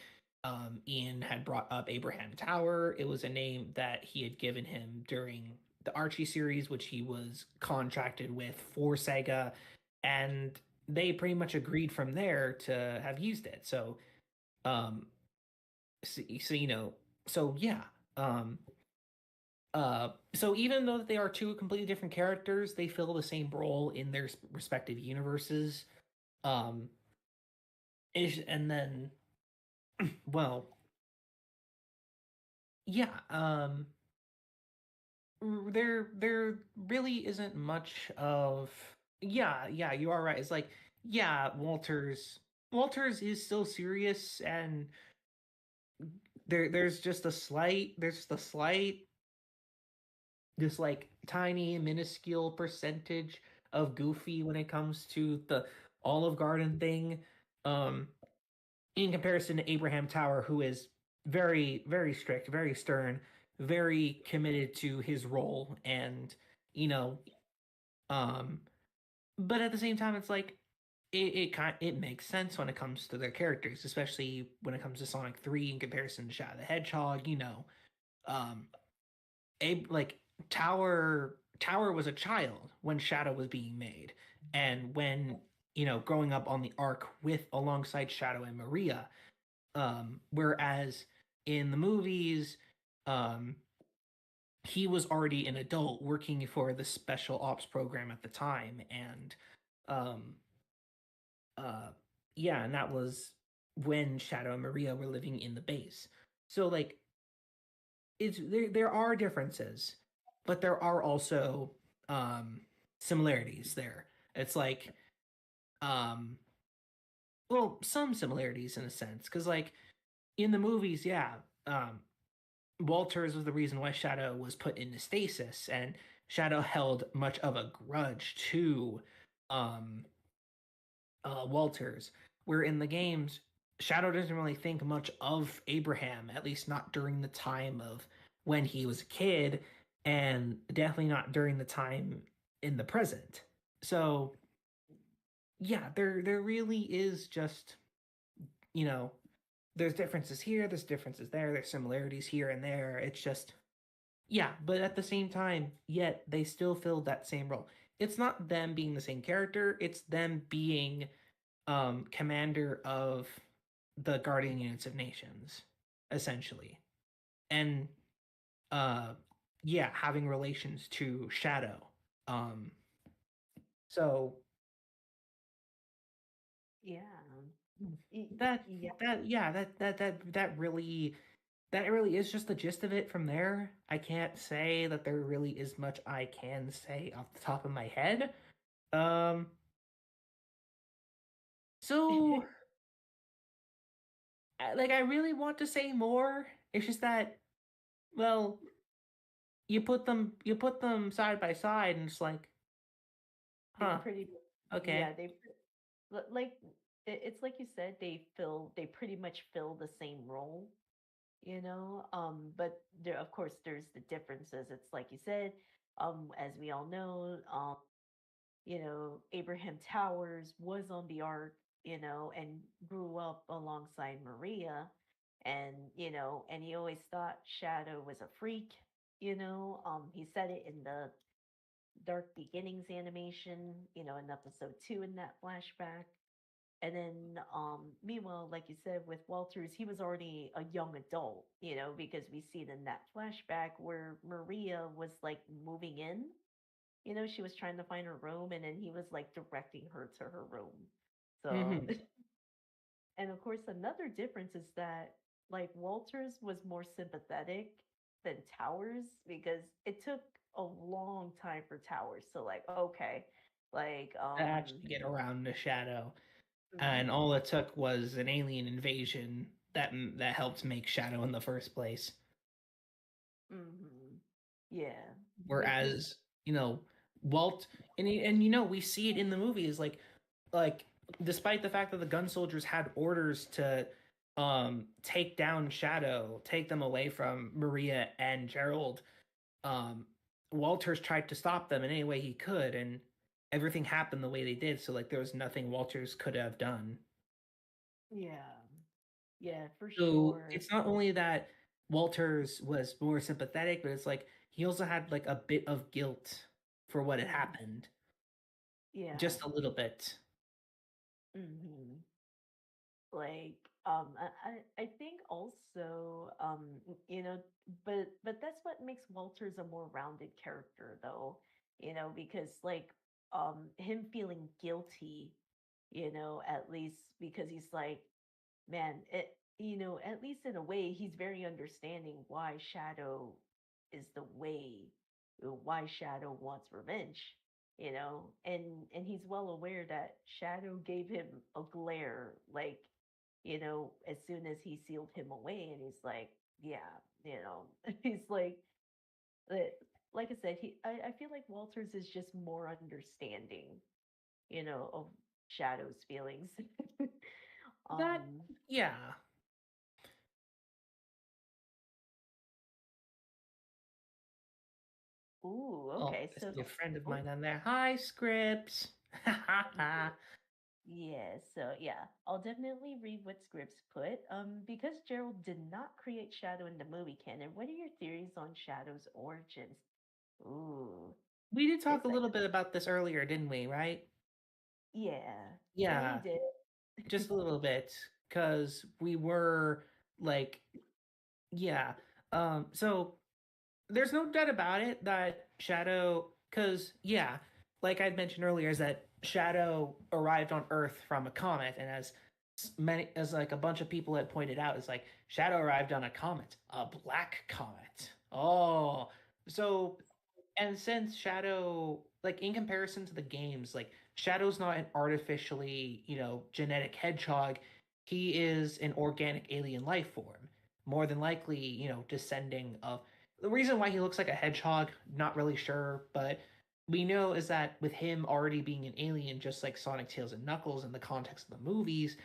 Ian had brought up Abraham Tower. It was a name that he had given him during the Archie series, which he was contracted with for Sega, and they pretty much agreed from there to have used it. Um, so yeah. Um, so even though they are two completely different characters, they fill the same role in their respective universes. Um, and then well, yeah, there really isn't much of yeah, you are right. It's like, yeah, Walters is still serious, and there's just a slight, just like tiny minuscule percentage of goofy when it comes to the Olive Garden thing. Um in comparison to Abraham Tower, who is very, very strict, very stern, very committed to his role, and you know, um, but at the same time, it's like it makes sense when it comes to their characters, especially when it comes to Sonic 3 in comparison to Shadow the Hedgehog. Um, like Tower was a child when Shadow was being made, and when growing up on the Ark with alongside Shadow and Maria. Whereas in the movies, um, he was already an adult working for the special ops program at the time, and um, uh, yeah, and that was when Shadow and Maria were living in the base. So like, it's there are differences, but there are also um, similarities there. It's like um, well, some similarities in a sense, because like in the movies, yeah, um, Walters was the reason why Shadow was put into stasis, and Shadow held much of a grudge to um, Walters. Where in the games, Shadow doesn't really think much of Abraham, at least not during the time of when he was a kid, and definitely not during the time in the present. So yeah, there really is just, you know, there's differences here, there's differences there, there's similarities here and there. It's just yeah, but at the same time, yet they still filled that same role. It's not them being the same character, it's them being commander of the Guardian Units of Nations, essentially. And uh yeah, having relations to Shadow. Um so Yeah. that Yeah. that yeah, that really is just the gist of it from there. I can't say that there really is much I can say off the top of my head. Um so like I really want to say more. It's just that well, you put them side by side and it's like, They huh, pretty, yeah, okay. like it's like you said, they pretty much fill the same role, you know. But there, of course, there's the differences. It's like you said, as we all know, Abraham Towers was on the ark, and grew up alongside Maria, and he always thought Shadow was a freak, he said it in the Dark Beginnings animation, in episode 2 in that flashback. And then, meanwhile, like you said, with Walters, he was already a young adult, because we see it in that flashback where Maria was like moving in. She was trying to find her room, and then he was like directing her to her room. So, Hmm. and of course, another difference is that like Walters was more sympathetic than Towers because it took a long time for Towers to like, okay, like, To actually get around the Shadow. And mhm, all it took was an alien invasion that helped make Shadow in the first place. mhm, yeah, because, Whereas, you know, Walt we see it in the movies like despite the fact that the gun soldiers had orders to take down Shadow, take them away from Maria and Gerald, um Walters tried to stop them in any way he could, and everything happened the way they did, so like there was nothing Walters could have done. yeah, yeah, for So sure, it's not only that Walters was more sympathetic, but it's like he also had like a bit of guilt for what had mhm, happened. yeah, Just a little bit. mhm. Like, I think also, but that's what makes Walters a more rounded character, though, because like, him feeling guilty, at least because he's like, man, at least in a way, he's very understanding why Shadow is the way, why Shadow wants revenge, and he's well aware that Shadow gave him a glare, like, as soon as he sealed him away, and he's like, yeah, he's uh, like I said, I feel like Walters is just more understanding, of Shadow's feelings. That um, yeah. ooh, Oh, okay, I so, see a friend of oh, mine on there. Hi, Scripps. yeah, so yeah, I'll definitely read what Scripps put. Because Gerald did not create Shadow in the movie canon, what are your theories on Shadow's origins? Ooh, We did talk it's a like, little bit about this earlier, didn't we, right? yeah, yeah, we Yeah, did. just a little bit cuz we were like yeah. So there's no doubt about it that Shadow, because yeah, like I'd mentioned earlier, is that Shadow arrived on Earth from a comet, and as many as like a bunch of people had pointed out, is like Shadow arrived on a comet, a black comet. Oh, so and since Shadow, like in comparison to the games, like Shadow's not an artificially, genetic hedgehog. He is an organic alien life form, more than likely, descending of. The reason why he looks like a hedgehog, not really sure, but we know is that with him already being an alien, just like Sonic, Tails, and Knuckles in the context of the movies,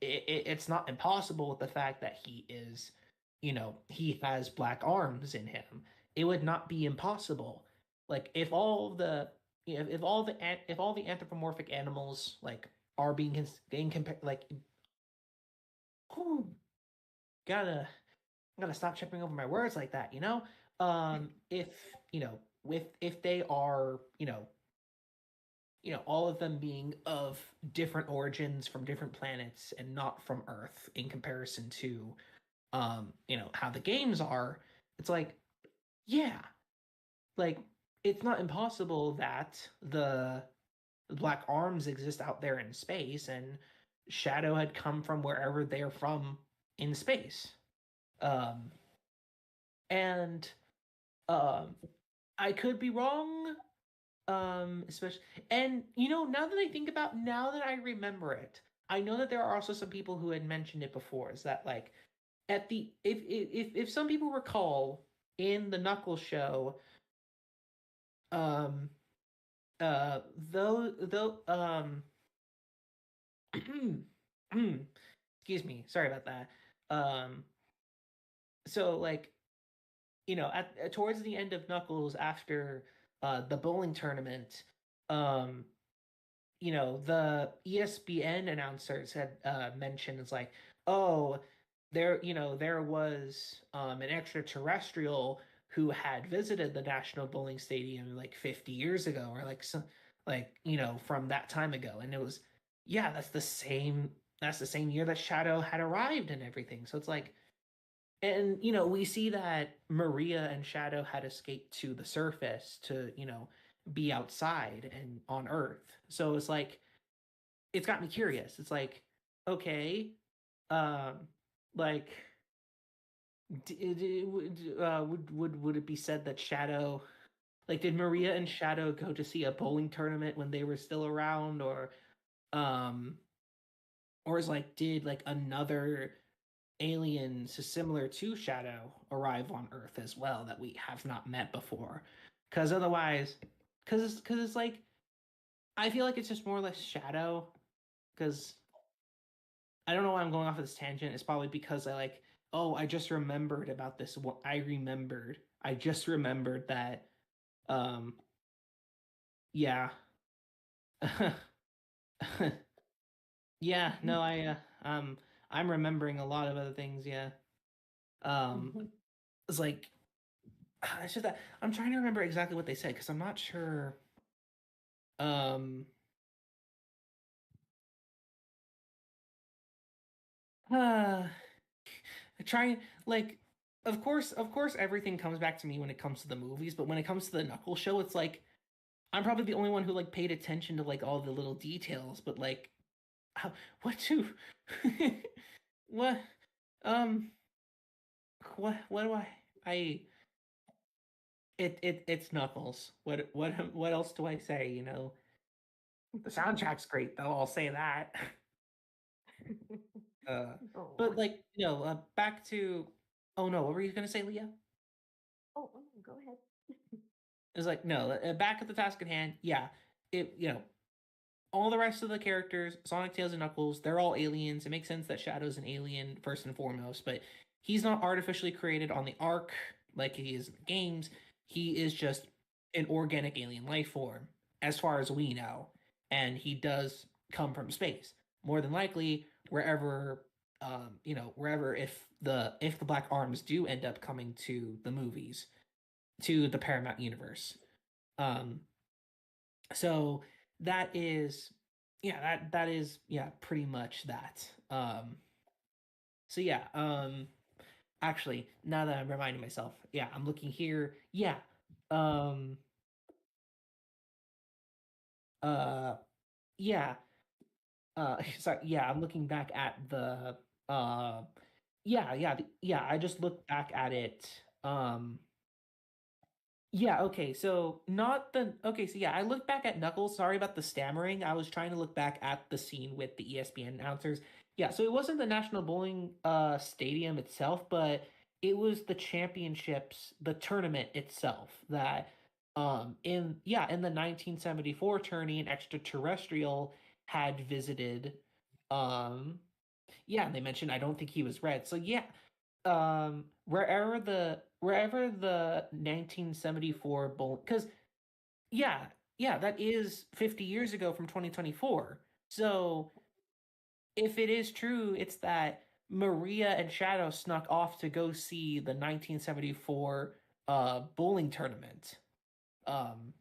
it's not impossible with the fact that he is, he has black arms in him. It would not be impossible. Like if all the if all the anthropomorphic animals like are being compared like whew, gotta stop tripping over my words like that, if if they are all of them being of different origins from different planets and not from Earth in comparison to how the games are, it's like, yeah, like it's not impossible that the black arms exist out there in space and Shadow had come from wherever they're from in space. Um and um I could be wrong. Especially, and now that I remember it, I know that there are also some people who had mentioned it before. Is that like at the if some people recall in the Knuckles show, um, though, excuse me, sorry about that. Um, so like at towards the end of Knuckles after the bowling tournament, um the ESPN announcers had mentioned it's like, oh, there was an extraterrestrial who had visited the National Bowling Stadium like 50 years ago, or like some from that time ago, and it was yeah, that's the same year that Shadow had arrived and everything. So it's like, and we see that Maria and Shadow had escaped to the surface to be outside and on Earth. So it's like it's got me curious. It's like, okay, um, like, would it be said that Shadow, like, did Maria and Shadow go to see a bowling tournament when they were still around, um, or is like, did like another alien similar to Shadow arrive on Earth as well that we have not met before? Because otherwise, because it's like I feel like it's just more or less Shadow because I don't know why I'm going off of this tangent. It's probably because oh, I just remembered about this. I just remembered that, um, yeah. Yeah, no, I'm remembering a lot of other things, yeah. Um, it's like, it's just that I'm trying to remember exactly what they said because I'm not sure. Um, uh, trying, like, of course, everything comes back to me when it comes to the movies, but when it comes to the Knuckles show, it's like, I'm probably the only one who like paid attention to like all the little details, but like how, what to what um what do I it's Knuckles. What else do I say, The soundtrack's great though, I'll say that. Uh Oh, but like, back to oh no, what were you gonna say, Leah? go ahead. It's like no, back at the task at hand, yeah. It all the rest of the characters, Sonic, Tails, and Knuckles, they're all aliens. It makes sense that Shadow's an alien first and foremost, but he's not artificially created on the Ark like he is in the games. He is just an organic alien life form, as far as we know. And he does come from space. More than likely, wherever wherever if the Black Arms do end up coming to the movies, to the Paramount universe. Um, so that is that is pretty much that. So yeah, actually now that I'm reminding myself, yeah, I'm looking here. Yeah. Um uh yeah. Sorry, yeah, I'm looking back at the yeah, I just looked back at it. Yeah, okay. So not the okay, so yeah, I looked back at Knuckles. Sorry about the stammering. I was trying to look back at the scene with the ESPN announcers. Yeah, so it wasn't the National Bowling Stadium itself, but it was the championships, the tournament itself that in the 1974 tourney an extraterrestrial had visited um Yeah, and they mentioned I don't think he was red. So yeah, wherever the 1974 bull, because yeah, that is 50 years ago from 2024. So if it is true, it's that Maria and Shadow snuck off to go see the 1974 bowling tournament. Um,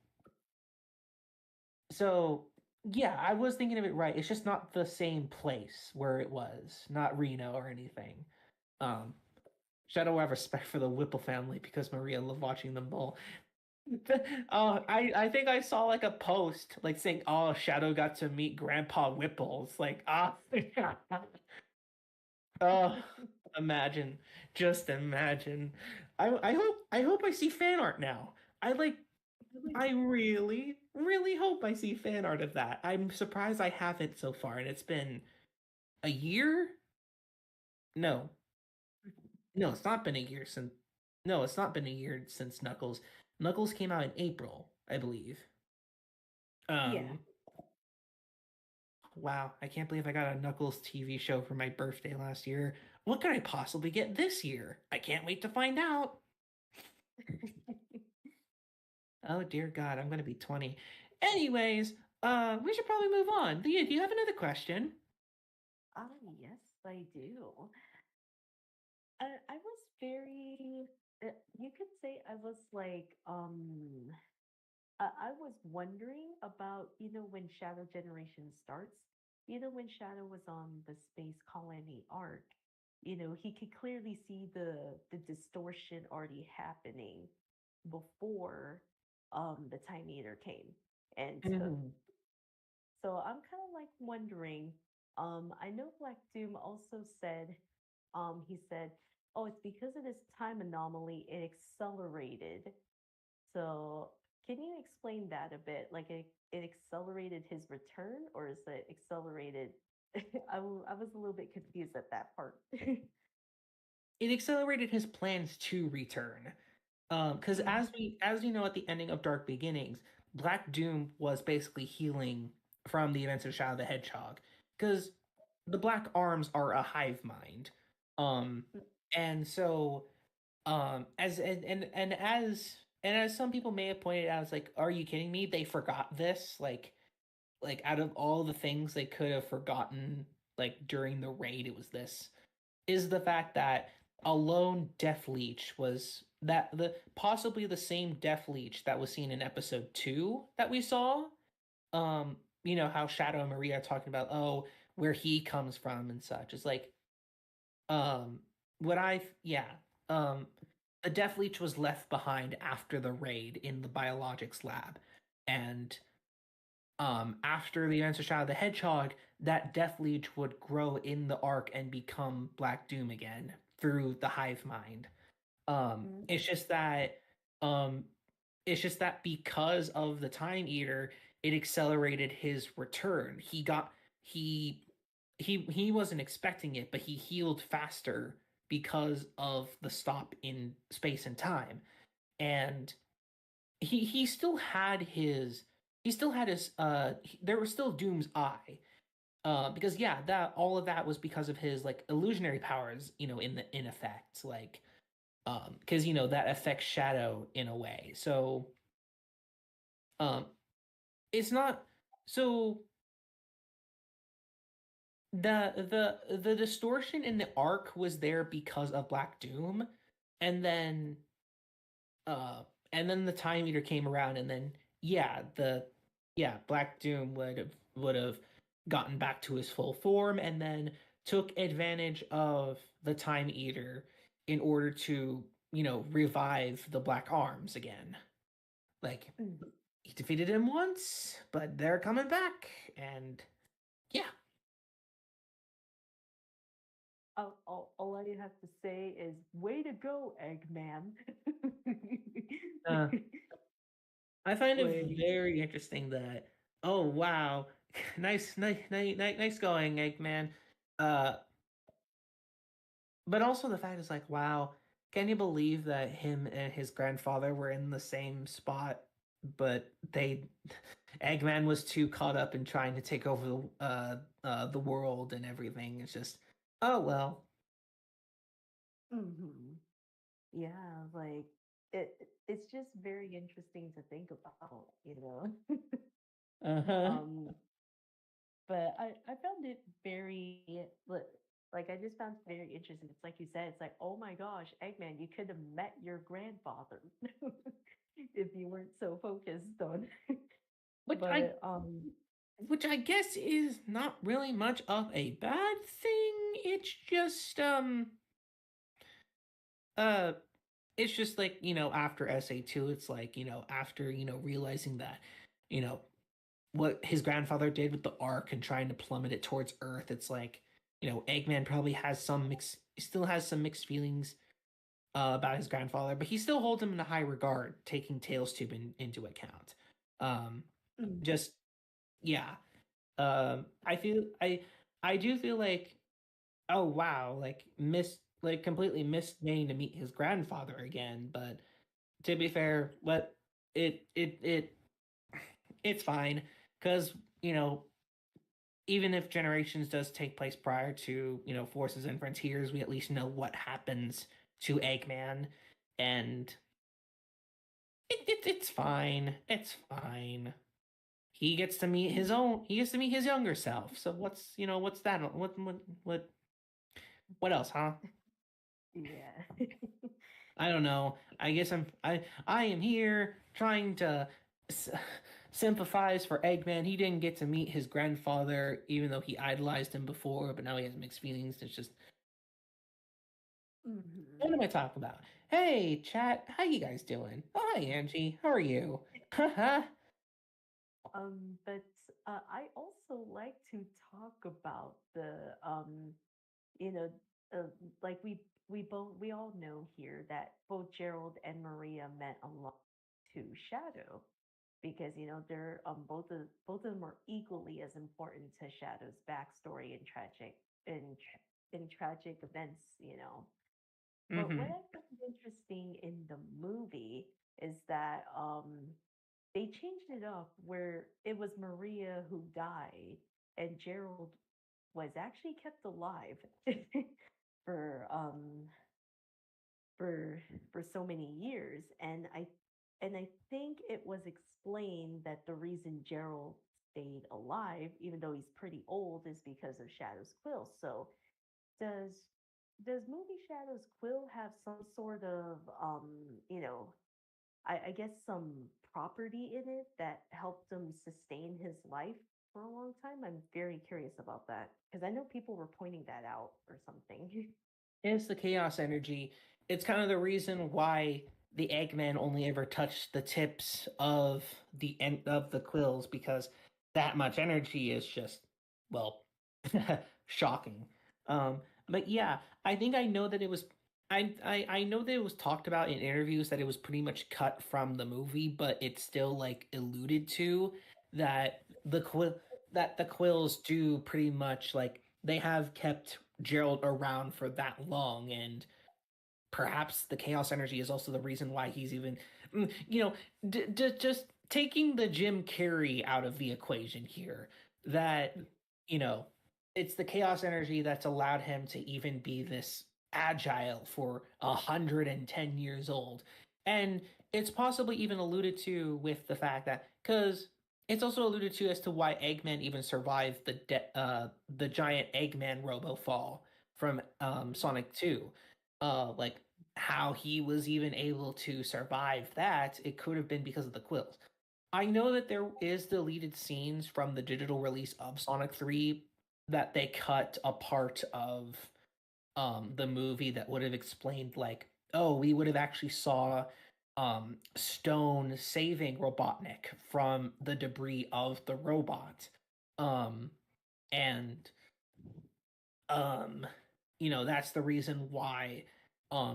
so yeah, I was thinking of it right. It's just not the same place where it was, not Reno or anything. Um, Shadow will have respect for the Whipple family because Maria loved watching them bowl. Oh, I think I saw like a post like saying, "Oh, Shadow got to meet Grandpa Whipple." It's like, ah, oh, imagine, just imagine. I hope I see fan art now. I like I really, really hope I see fan art of that. I'm surprised I haven't so far, and it's been a year? No, no, it's not been a year since. No, it's not been a year since Knuckles. Knuckles came out in April, I believe. Yeah. Um, wow, I can't believe I got a Knuckles TV show for my birthday last year. What could I possibly get this year? I can't wait to find out. Oh dear God, I'm gonna be 20. Anyways, we should probably move on. Leah, do you have another question? Ah, yes, I do. I was very, you could say I was like, I was wondering about, when Shadow Generation starts, when Shadow was on the space colony arc, he could clearly see the distortion already happening before the Time Eater came and took. Mhm. So I'm kind of like wondering, I know Black Doom also said, he said, oh, it's because of this time anomaly, it accelerated. So can you explain that a bit? Like it accelerated his return, or is it accelerated? I was a little bit confused at that part. It accelerated his plans to return. Because Mm, as we know at the ending of Dark Beginnings, Black Doom was basically healing from the events of Shadow the Hedgehog. Because the Black Arms are a hive mind. mm, And so as and as some people may have pointed out, it's like, are you kidding me? They forgot this? Like out of all the things they could have forgotten, like during the raid, it was this is the fact that a lone Death Leech was that the possibly the same Death Leech that was seen in episode 2 that we saw. How Shadow and Maria are talking about, oh, where he comes from and such. It's like, um, what I've yeah. The Death Leech was left behind after the raid in the biologics lab. And after the events of Shadow the Hedgehog, that Death Leech would grow in the arc and become Black Doom again through the hive mind. Um, mm, it's just that um it's just that because of the Time Eater, it accelerated his return. He he wasn't expecting it, but he healed faster because of the stop in space and time. And he still had his there was still Doom's eye. Because yeah, that all of that was because of his like illusionary powers, in effect, like because that affects Shadow in a way. So um it's not so the distortion in the arc was there because of Black Doom, and then uh the Time Eater came around, and then Black Doom would have gotten back to his full form, and then took advantage of the Time Eater in order to revive the Black Arms again. Like, mm. he defeated him once, but they're coming back, and yeah. All I have to say is, way to go, Eggman. uh I find it Way. very interesting that, oh wow, nice going, Eggman. Uh, but also the fact is like, wow, can you believe that him and his grandfather were in the same spot, but Eggman was too caught up in trying to take over the world and everything. It's just Oh well. Hmm. Yeah, like it's just very interesting to think about, you know. Uh-huh. Um, but I found it very like I just found it very interesting. It's like you said, it's like, oh my gosh, Eggman, you could have met your grandfather if you weren't so focused on. Which I But which I guess is not really much of a bad thing. It's just uh it's just like, after SA2, it's like, after, realizing that, you know, what his grandfather did with the Ark and trying to plummet it towards Earth, it's like, Eggman probably still has some mixed feelings about his grandfather, but he still holds him in a high regard, taking Tails Tube into account. Um, mm, just yeah. I do feel like, oh wow, completely missed getting to meet his grandfather again, but to be fair, it's fine because you know even if Generations does take place prior to Forces and Frontiers, we at least know what happens to Eggman, and it's fine. It's fine. He gets to meet his own. He gets to meet his younger self. So what's that? What else, huh? yeah. I don't know. I am here trying to s- sympathize for Eggman. He didn't get to meet his grandfather, even though he idolized him before, but now he has mixed feelings. It's just, Hmm. what am I talking about? Hey, chat, how you guys doing? Oh, hi, Angie. How are you? Haha. But I also like to talk about the you know, uh, like we all know here that both Gerald and Maria meant a lot to Shadow because they're both of them are equally as important to Shadow's backstory and tragic events. But what Mm-hmm. I found interesting in the movie is that they changed it up where it was Maria who died and Gerald was actually kept alive for for for so many years. And I think it was explained that the reason Gerald stayed alive, even though he's pretty old, is because of Shadow's quill. So does does movie Shadow's quill have some sort of I guess some property in it that helped him sustain his life for a long time? I'm very curious about that because I know people were pointing that out or something. It's the chaos energy. It's kind of the reason why the Eggman only ever touched the tips of the end of the quills because that much energy is just, well, shocking. Um, but yeah, I think I know that it was. I know that it was talked about in interviews that it was pretty much cut from the movie, but it's still like alluded to that the quills do pretty much like they have kept Gerald around for that long, and perhaps the chaos energy is also the reason why he's even, just taking the Jim Carrey out of the equation here. That you know, it's the chaos energy that's allowed him to even be this agile for 110 years old, and it's possibly even alluded to with the fact that because it's also alluded to as to why Eggman even survived the giant Eggman Robo fall from Sonic 2. Like how he was even able to survive that, it could have been because of the quills. I know that there is deleted scenes from the digital release of Sonic 3 that they cut a part of the movie that would have explained like, oh, we would have actually saw Stone saving Robotnik from the debris of the robot. Um and um that's the reason why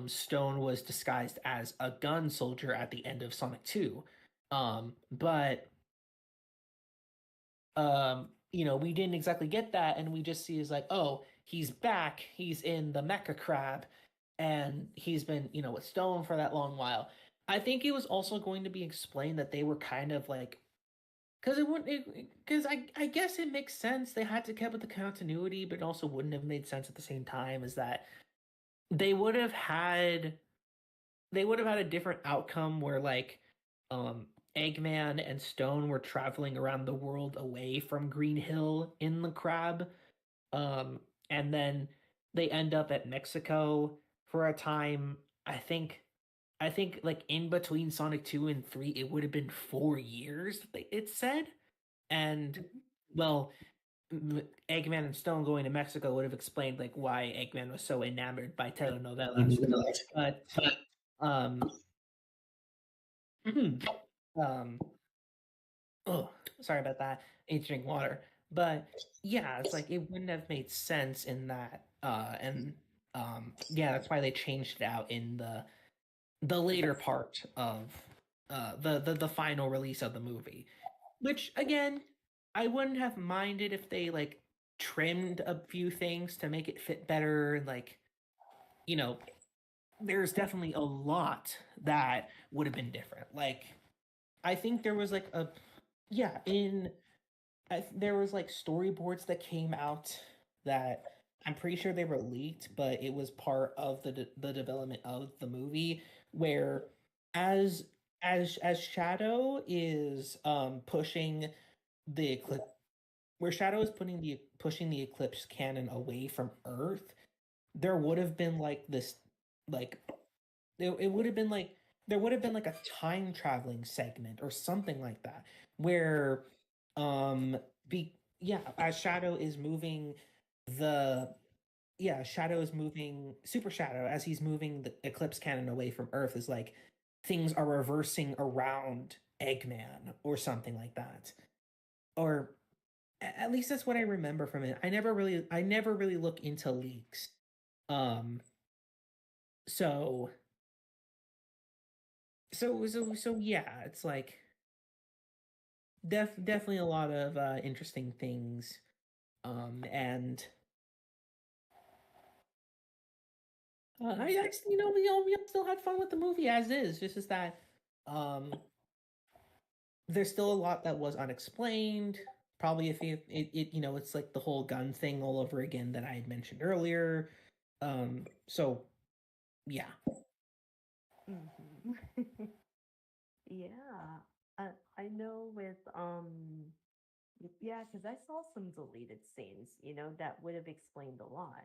Stone was disguised as a gun soldier at the end of Sonic 2. But we didn't exactly get that, and we just see is like, oh, he's back, he's in the Mecha Crab, and he's been with Stone for that long while. I think it was also going to be explained that they were kind of like Because it wouldn't, because I guess it makes sense. They had to keep with the continuity, but it also wouldn't have made sense at the same time. Is that they would have had they would have had a different outcome where like Eggman and Stone were traveling around the world away from Green Hill in the crab. And then they end up at Mexico for a time. I think like in between Sonic 2 and 3, it would have been 4 years, it said. And Mhm. well, Eggman and Stone going to Mexico would have explained like why Eggman was so enamored by telenovelas. But um um oh, sorry about that. Need to drink water. But yeah, it's like it wouldn't have made sense in that and yeah, that's why they changed it out in the later part of the final release of the movie. Which again, I wouldn't have minded if they like trimmed a few things to make it fit better. Like, you know, there's definitely a lot that would have been different. Like, I think there was like a yeah, there was like storyboards that came out that I'm pretty sure they were leaked, but it was part of the development of the movie where as as Shadow is pushing the eclipse where Shadow is pushing the eclipse cannon away from Earth, there would have been like this like it would have been like there would have been like a time traveling segment or something like that where be yeah as Shadow is moving the yeah Shadow is moving Super Shadow as he's moving the eclipse cannon away from Earth is like things are reversing around Eggman or something like that, or at least that's what I remember from it. I never really look into leaks. Um so so yeah, it's like definitely a lot of interesting things. And I we all still had fun with the movie as is. Just as that um there's still a lot that was unexplained. Probably if it's like the whole gun thing all over again that I had mentioned earlier. So yeah. Mhm. Yeah. I know with yeah, because I saw some deleted scenes, that would have explained a lot.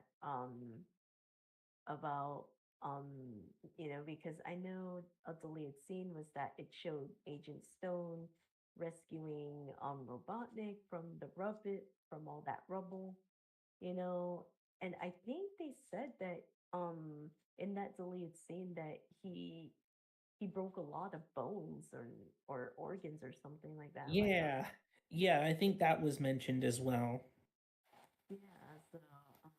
About because I know a deleted scene was that it showed Agent Stone rescuing Robotnik from the rubble, from all that rubble, you know and I think they said that in that deleted scene that he broke a lot of bones or organs or something like that. Like, Yeah. Yeah, I think that was mentioned as well. yeah, so um,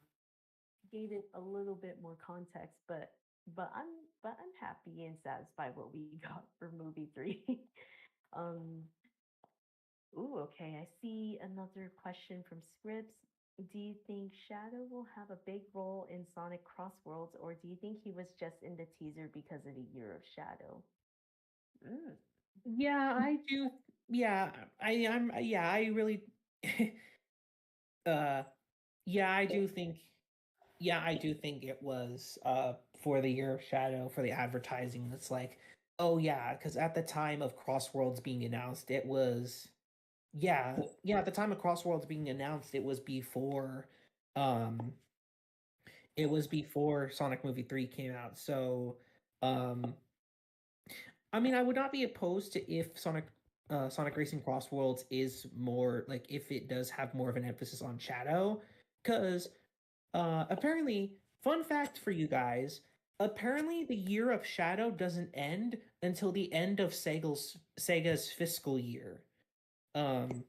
gave it a little bit more context, but I'm happy and satisfied what we got for movie three. um, ooh, okay. I see another question from Scripps. Do you think Shadow will have a big role in Sonic Crossworlds, or do you think he was just in the teaser because of the Year of Shadow? Mm. Yeah, I do. Yeah, I really uh yeah, I do think it was for the Year of Shadow for the advertising. It's like, oh yeah, because at the time of Crossworlds being announced, it was yeah, at the time of Crossworlds being announced, um it was before Sonic Movie 3 came out. So um I mean, I would not be opposed to if Sonic Racing Crossworlds is more like if it does have more of an emphasis on Shadow, because apparently, fun fact for you guys, apparently the year of Shadow doesn't end until the end of Sega's fiscal year. Um,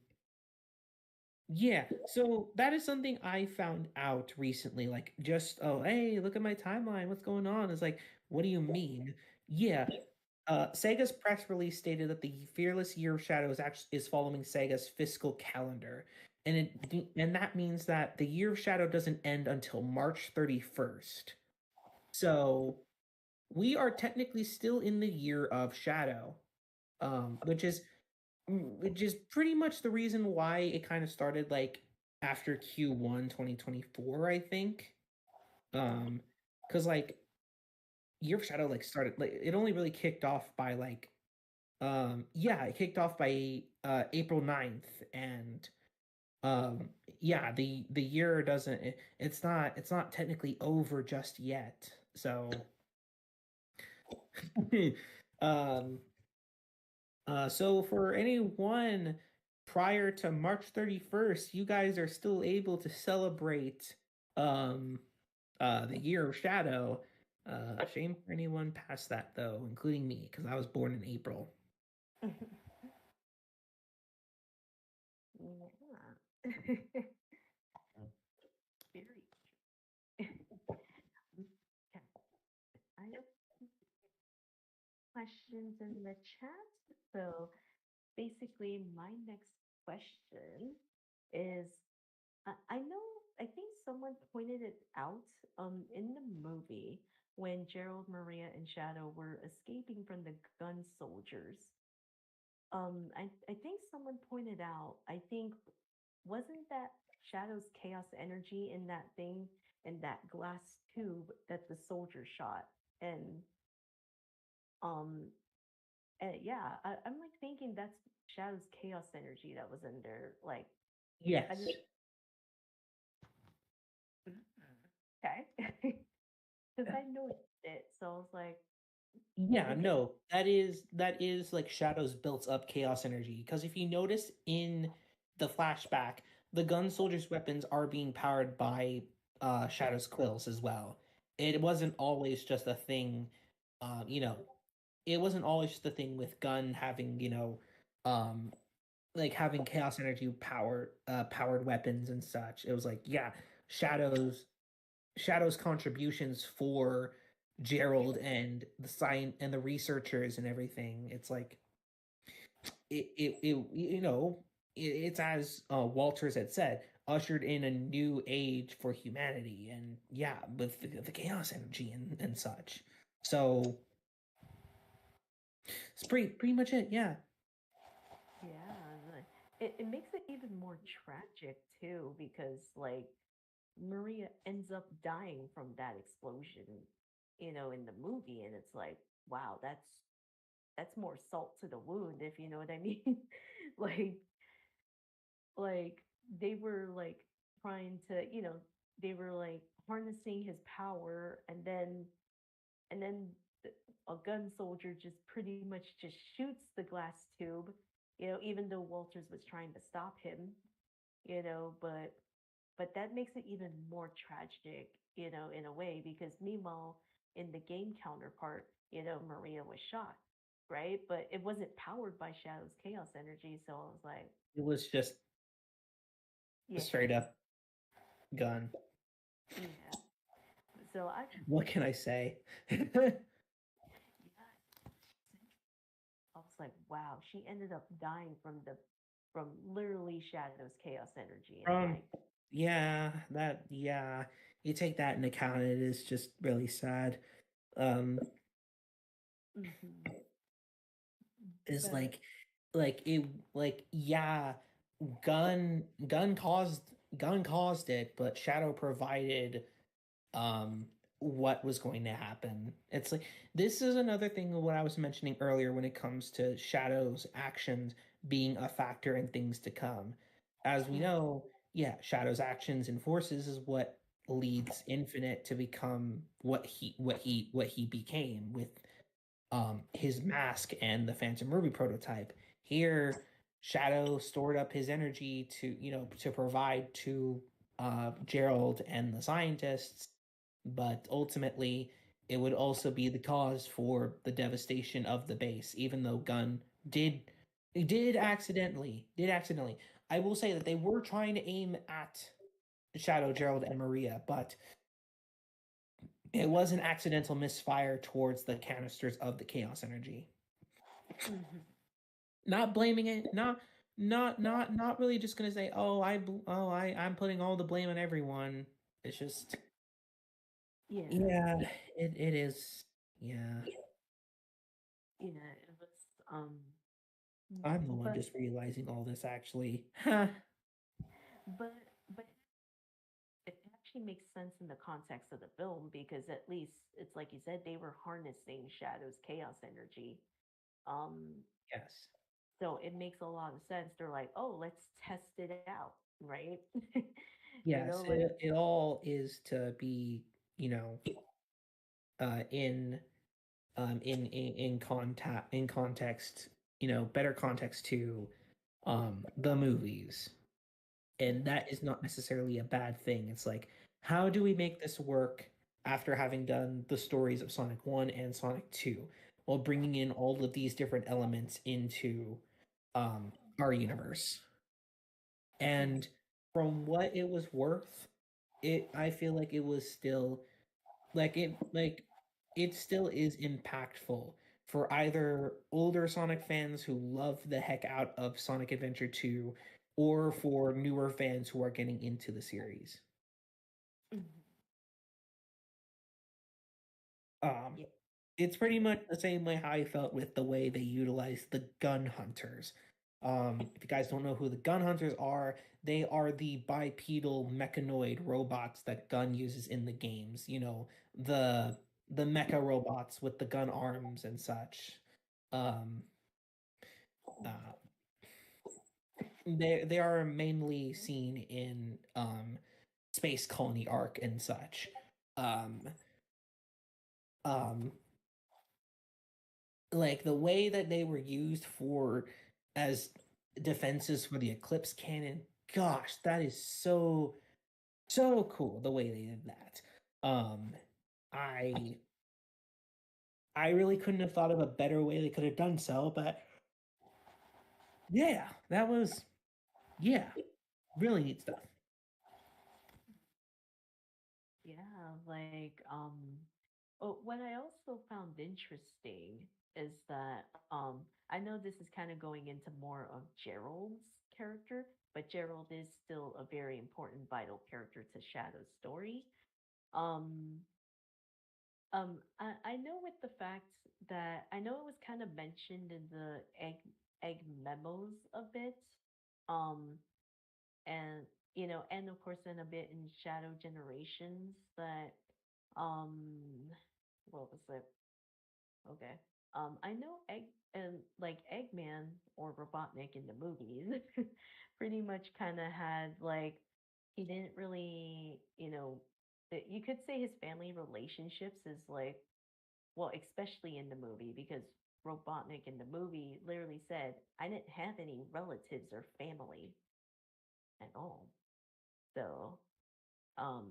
yeah, so that is something I found out recently. Like, just oh, hey, look at my timeline. What's going on? It's like, what do you mean? Yeah, Sega's press release stated that the Fearless Year of Shadow is following Sega's fiscal calendar, and that means that the Year of Shadow doesn't end until March 31st. So we are technically still in the Year of Shadow, which is which is pretty much the reason why it kind of started like after Q1 2024, I think. Um, because like Year of Shadow like started like it only really kicked off by like yeah, it kicked off by April 9th, and yeah, the year doesn't it's not technically over just yet. So um so for anyone prior to March 31st, you guys are still able to celebrate um the Year of Shadow. Shame for anyone past that though, including me, because I was born in April. Yeah. Very. Okay. I have questions in the chat. So basically, my next question is I know, I think someone pointed it out in the movie when Gerald, Maria, and Shadow were escaping from the gun soldiers. I think someone pointed out, I think, wasn't that Shadow's chaos energy in that thing, in that glass tube that the soldier shot? And um yeah, I'm like thinking that's Shadow's chaos energy that was in there. Like, I Yes. just okay. Because I noticed it. So I was like, Yeah, okay. no, that is like Shadow's built up chaos energy. Because if you notice in the flashback, the gun soldiers' weapons are being powered by Shadow's quills as well. It wasn't always just a thing, you know, it wasn't always just a thing with gun having, um, like having chaos energy powered weapons and such. It was like, yeah, Shadow's Shadow's contributions for Gerald and the science and the researchers and everything. It's like it's as Walters had said, ushered in a new age for humanity, and yeah, with the chaos energy and such. So it's pretty much it. Yeah, Yeah, it makes it even more tragic too because like Maria ends up dying from that explosion, in the movie, and it's like, wow, that's more salt to the wound, if you know what I mean. like like they were like trying to, they were like harnessing his power, and then the, a gun soldier just pretty much just shoots the glass tube, even though Walters was trying to stop him, but that makes it even more tragic, in a way, because meanwhile, in the game counterpart, Maria was shot, right? But it wasn't powered by Shadow's chaos energy, so I was like, it was just a yeah, straight up gun. yeah. So What can I say? yeah, I was like, wow, she ended up dying from literally Shadow's chaos energy, and like, Um, yeah, you take that into account, it is just really sad. Um, mhm. is But like it like yeah, gun caused it, but Shadow provided what was going to happen. It's like this is another thing of what I was mentioning earlier when it comes to Shadow's actions being a factor in things to come. As we mhm, know, yeah, Shadow's actions and forces is what leads Infinite to become what he became with his mask and the Phantom Ruby prototype. Here, Shadow stored up his energy to, to provide to Gerald and the scientists, but ultimately it would also be the cause for the devastation of the base, even though Gunn did accidentally. I will say that they were trying to aim at Shadow, Gerald, and Maria, but it was an accidental misfire towards the canisters of the chaos energy. mhm. Not blaming it, not really just gonna say, I'm putting all the blame on everyone. It's just Yeah, yeah, it is yeah. yeah, it was. I'm the one But just realizing all this actually. Huh. but it actually makes sense in the context of the film because at least it's like you said they were harnessing Shadow's chaos energy. Um, Yes. so it makes a lot of sense. They're like, oh, let's test it out, right? Yes, Like it all is to be, you know, in in context, better context to the movies. And that is not necessarily a bad thing. It's like, how do we make this work after having done the stories of Sonic 1 and Sonic 2 while bringing in all of these different elements into our universe? And from what it was worth, I feel like it was still it still is impactful for either older Sonic fans who love the heck out of Sonic Adventure 2 or for newer fans who are getting into the series. mhm. Um, Yeah. it's pretty much the same way how I felt with the way they utilized the gun hunters. If you guys don't know who the gun hunters are, they are the bipedal mechanoid robots that Gun uses in the games. The the mecha robots with the gun arms and such. Um, uh, they are mainly seen in Space Colony Arc and such. Um, um, like the way that they were used for as defenses for the Eclipse cannon. Gosh, that is so cool the way they did that. Um, I I really couldn't have thought of a better way they could have done so, but yeah, that was yeah, really neat stuff. Yeah, like oh, what I also found interesting is that I know this is kind of going into more of Gerald's character, but Gerald is still a very important vital character to Shadow's story. Um I know with the fact that I know it was kind of mentioned in the egg memos a bit. Um and and of course then a bit in Shadow Generations that um what was it? Okay. I know Egg and like Eggman or Robotnik in the movies pretty much kind of had like he didn't really, you could say his family relationships is like well, especially in the movie because Robotnik in the movie literally said, I didn't have any relatives or family at all. So, um,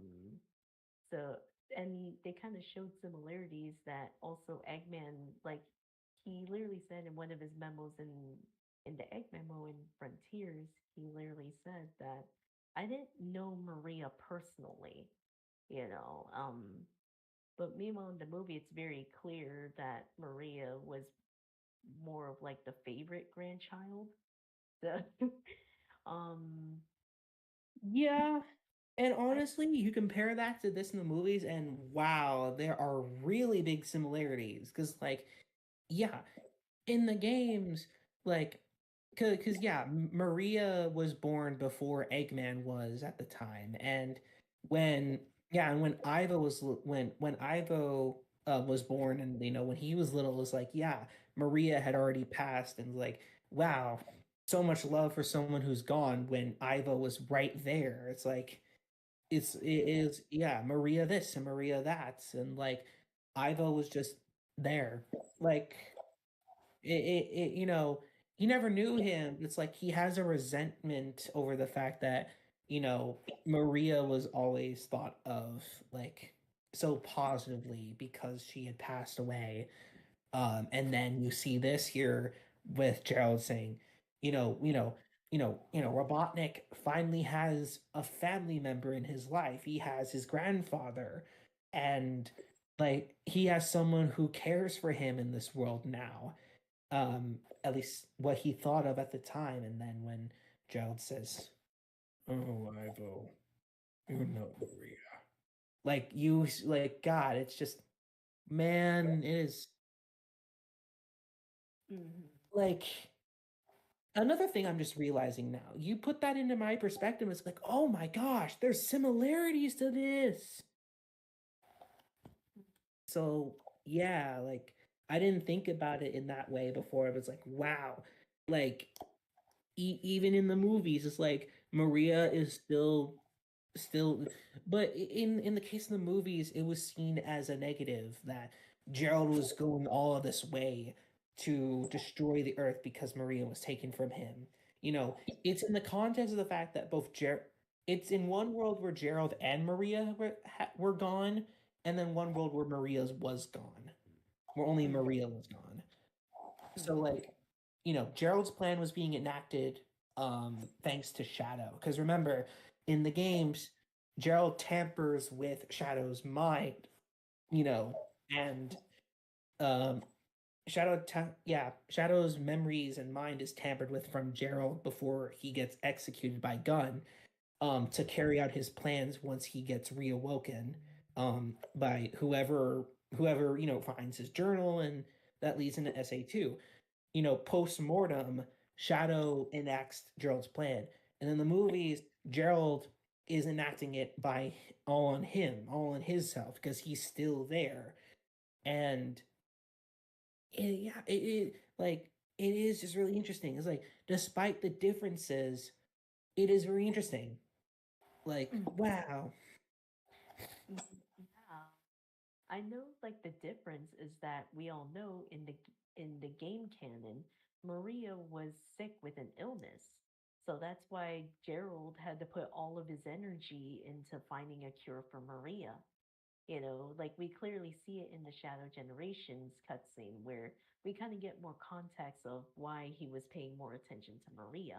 so and they kind of showed similarities that also Eggman, like he literally said in one of his memos in the Egg memo in Frontiers, he literally said that I didn't know Maria personally, you know. But meanwhile in the movie, it's very clear that Maria was more of like the favorite grandchild. So, um, Yeah, and I honestly, you compare that to this in the movies, and wow, there are really big similarities. Because, like, yeah, in the games, like, because yeah, Maria was born before Eggman was at the time, and when and when when Ivo was born, and when he was little, it was like yeah, Maria had already passed, and like wow, so much love for someone who's gone when Ivo was right there. It's like it is yeah, Maria this and Maria that, and like Ivo was just there, like he never knew him. It's like he has a resentment over the fact that Maria was always thought of like so positively because she had passed away. And then you see this here with Gerald saying, Robotnik finally has a family member in his life. He has his grandfather, and like he has someone who cares for him in this world now, at least what he thought of at the time. And then when Gerald says, "Oh, Ivo, you're not Maria," like like God, it's just man, it is mhm. like Another thing I'm just realizing now, you put that into my perspective, it's like, oh my gosh, there's similarities to this. So yeah, like I didn't think about it in that way before. It was like, wow, like even in the movies, it's like Maria is still, but in the case of the movies, it was seen as a negative that Gerald was going all of this way to destroy the Earth because Maria was taken from him. You know, it's in the context of the fact that it's in one world where Gerald and Maria were gone, and then one world where Maria's was gone, where only Mm, Maria was gone. So mm, like, Gerald's plan was being enacted thanks to Shadow. Because remember, in the games, Gerald tampers with Shadow's mind, you know, and um Shadow's memories and mind is tampered with from Gerald before he gets executed by Gunn to carry out his plans once he gets reawoken by whoever finds his journal, and that leads into SA2. Post mortem, Shadow enacts Gerald's plan, and in the movies, Gerald is enacting it by all on him, all on his self, because he's still there, and yeah, it is just really interesting. It's like despite the differences, it is very interesting. Like mm. wow. Yeah. I know like the difference is that we all know in the game canon, Maria was sick with an illness. So that's why Gerald had to put all of his energy into finding a cure for Maria. Like we clearly see it in the Shadow Generations cutscene where we kind of get more context of why he was paying more attention to Maria.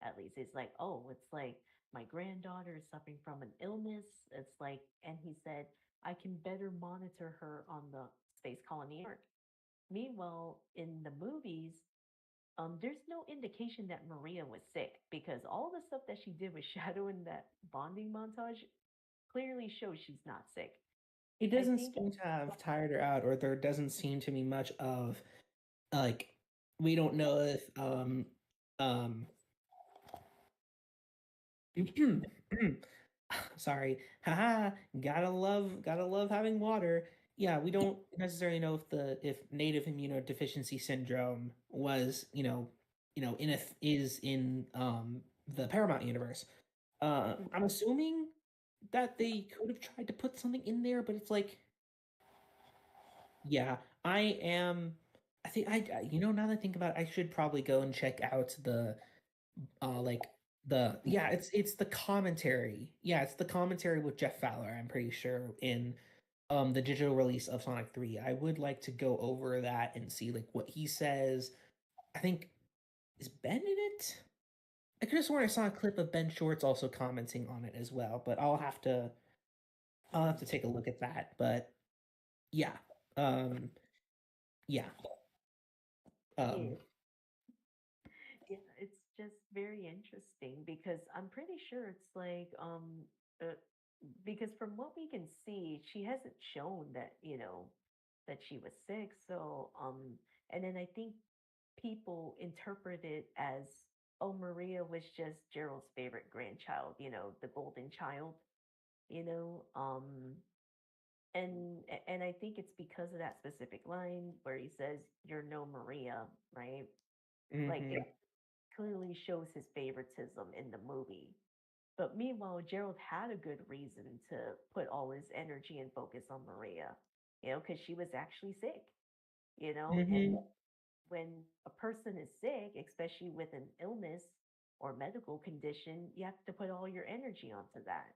At least it's like, oh, it's like my granddaughter is suffering from an illness. It's like, and he said, I can better monitor her on the space colony Earth. Meanwhile, in the movies, there's no indication that Maria was sick because all the stuff that she did with Shadow in that bonding montage clearly shows she's not sick. It I doesn't think seem to have tired her out, or there doesn't seem to be much of like we don't know if um sorry, haha, gotta love having water. Yeah, we don't necessarily know if native immunodeficiency syndrome was is in the Paramount universe. I'm assuming that they could have tried to put something in there, but it's like, yeah, I am. I think now that I think about it, I should probably go and check out like it's the commentary. Yeah, it's the commentary with Jeff Fowler, I'm pretty sure, in the digital release of Sonic 3. I would like to go over that and see like what he says. I think is Ben in it? I could have sworn I saw a clip of Ben Shorts also commenting on it as well, but I'll have to take a look at that. But yeah. Um yeah. yeah, Um yeah, it's just very interesting because I'm pretty sure it's like because from what we can see, she hasn't shown that, that she was sick. So and then I think people interpret it as, oh, Maria was just Gerald's favorite grandchild, the golden child, you know. And I think it's because of that specific line where he says, "You're no Maria," right? Like mhm. it clearly shows his favoritism in the movie. But meanwhile, Gerald had a good reason to put all his energy and focus on Maria, because she was actually sick, and Mhm. when a person is sick, especially with an illness or medical condition, you have to put all your energy onto that.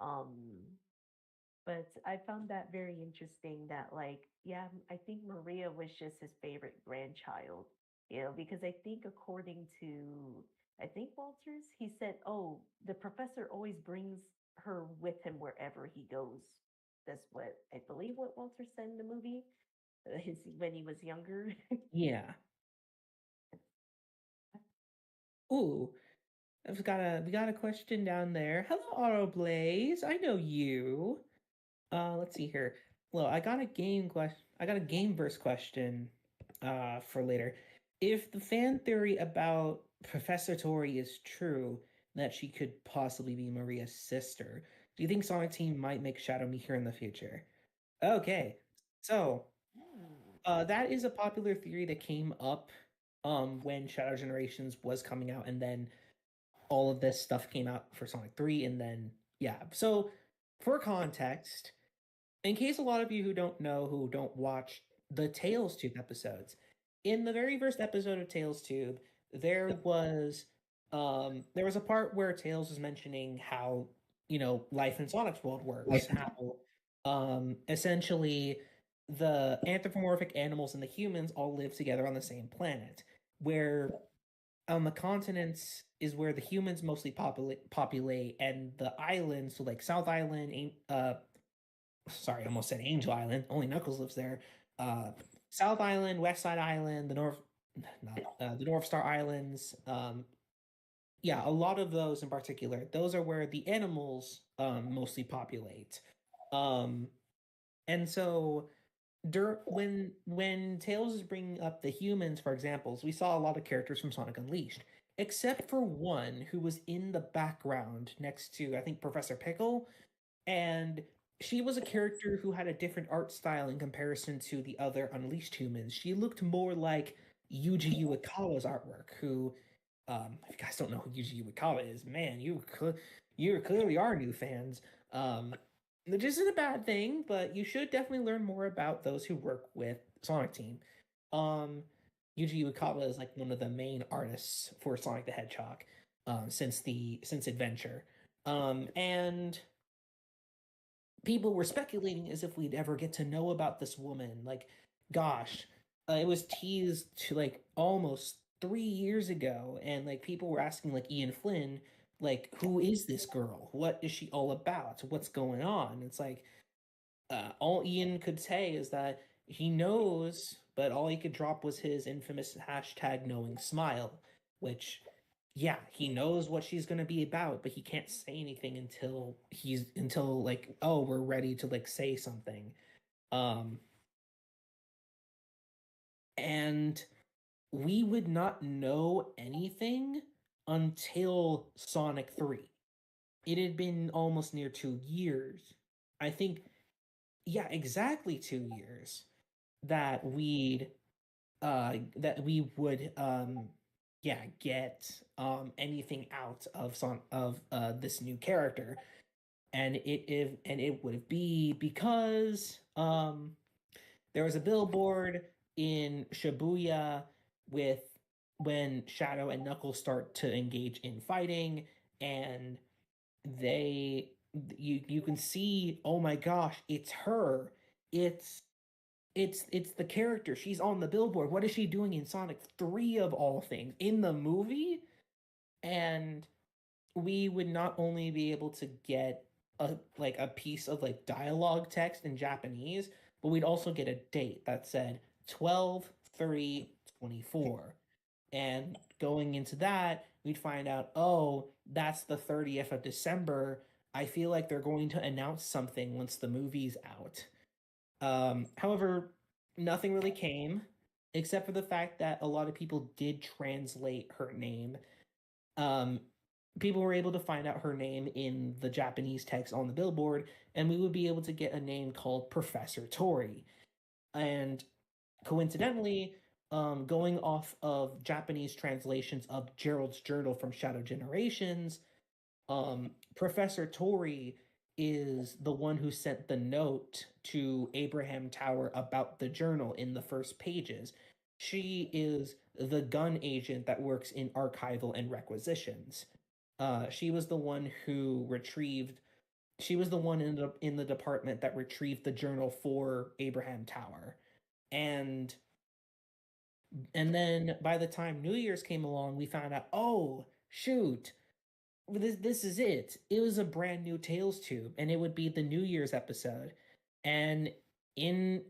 Um, but I found that very interesting that, like, yeah, I think Maria was just his favorite grandchild, because I think according to, I think Walters, he said, oh, the professor always brings her with him wherever he goes. That's what I believe what Walter said in the movie when he was younger. Yeah. Ooh, we got a question down there. Hello, Autoblaze. I know you. Let's see here. Well, I got a game verse question for later. If the fan theory about Professor Tori is true, that she could possibly be Maria's sister, do you think Sonic Team might make Shadow meet her in the future? Okay, so Hmm. that is a popular theory that came up when Shadow Generations was coming out, and then all of this stuff came out for Sonic 3, and then yeah. So for context, in case a lot of you who don't know, who don't watch the Tails Tube episodes, in the very first episode of Tails Tube, there was a part where Tails was mentioning how, life in Sonic's world works, how essentially the anthropomorphic animals and the humans all live together on the same planet, where on the continents is where the humans mostly populate, and the islands, so like South Island, sorry, I almost said Angel Island. Only Knuckles lives there. Uh, South Island, West Side Island, the North Star Islands. Yeah, a lot of those in particular. Those are where the animals mostly populate. Um, and so when Tails is bringing up the humans for examples, we saw a lot of characters from Sonic Unleashed, except for one who was in the background next to, I think, Professor Pickle, and she was a character who had a different art style in comparison to the other Unleashed humans. She looked more like Yuji Uekawa's artwork, who, if you guys don't know who Yuji Uekawa is, man, you clearly are new fans. Which isn't a bad thing, but you should definitely learn more about those who work with Sonic Team. Um, Yuji Uekawa is like one of the main artists for Sonic the Hedgehog, since Adventure. And people were speculating as if we'd ever get to know about this woman. Like, gosh, it was teased to like almost 3 years ago, and like people were asking like Ian Flynn, like, who is this girl? What is she all about? What's going on? It's like all Ian could say is that he knows, but all he could drop was his infamous hashtag knowing smile, which, yeah, he knows what she's going to be about, but he can't say anything until like, oh, we're ready to like say something. Um, and we would not know anything until Sonic 3. It had been almost near 2 years. I think, yeah, exactly 2 years that we would yeah, get anything out of this new character. And it would be because there was a billboard in Shibuya with when Shadow and Knuckles start to engage in fighting, and you can see, oh my gosh, it's her. It's it's the character. She's on the billboard. What is she doing in Sonic 3 of all things? In the movie? And we would not only be able to get a piece of like dialogue text in Japanese, but we'd also get a date that said 12/30/24. And going into that, we'd find out, oh, that's the 30th of December. I feel like they're going to announce something once the movie's out. However, nothing really came, except for the fact that a lot of people did translate her name. Um, People were able to find out her name in the Japanese text on the billboard, and we would be able to get a name called Professor Tori. And coincidentally, going off of Japanese translations of Gerald's journal from Shadow Generations, Professor Tori is the one who sent the note to Abraham Tower about the journal in the first pages. She is the gun agent that works in archival and requisitions. She was the one who retrieved. She was the one in the department that retrieved the journal for Abraham Tower, and and then by the time New Year's came along, we found out. Oh shoot! This is it. It was a brand new Tales tube, and it would be the New Year's episode. And in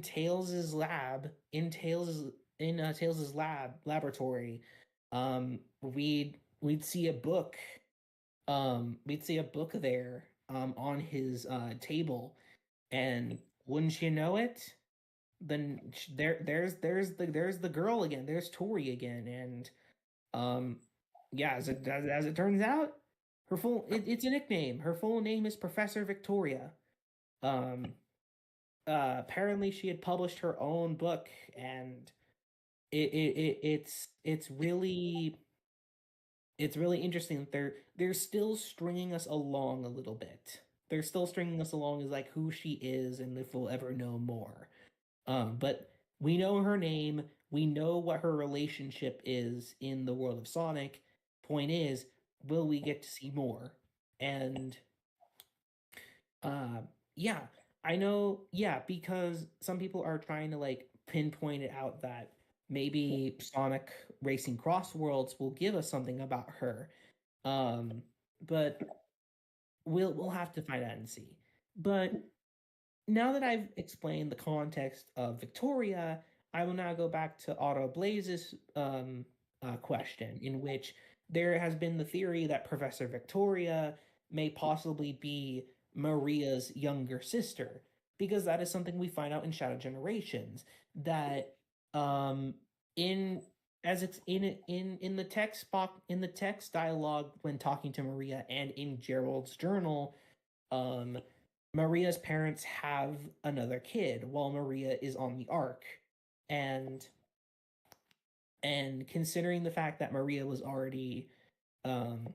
Tales's lab, in Tales's laboratory, we'd see a book. We'd see a book there on his table, and wouldn't you know it? then there's the girl again. There's Tori again, and um, yeah, as it turns out, it's a nickname. Her full name is Professor Victoria. Um, apparently she had published her own book, and it's really interesting that they're still stringing us along a little bit. They're still stringing us along as like who she is and if we'll ever know more. But we know her name. We know what her relationship is in the world of Sonic. Point is, will we get to see more? And uh, yeah, I know. Yeah, because some people are trying to like pinpoint it out that maybe Sonic Racing Cross Worlds will give us something about her. Um, but we'll have to find out and see. But now that I've explained the context of Victoria, I will now go back to Otto Blaze's question, in which there has been the theory that Professor Victoria may possibly be Maria's younger sister, because that is something we find out in Shadow Generations that um, in as it's in the text dialogue when talking to Maria and in Gerald's journal. um Maria's parents have another kid while Maria is on the ark. And considering the fact that Maria was already um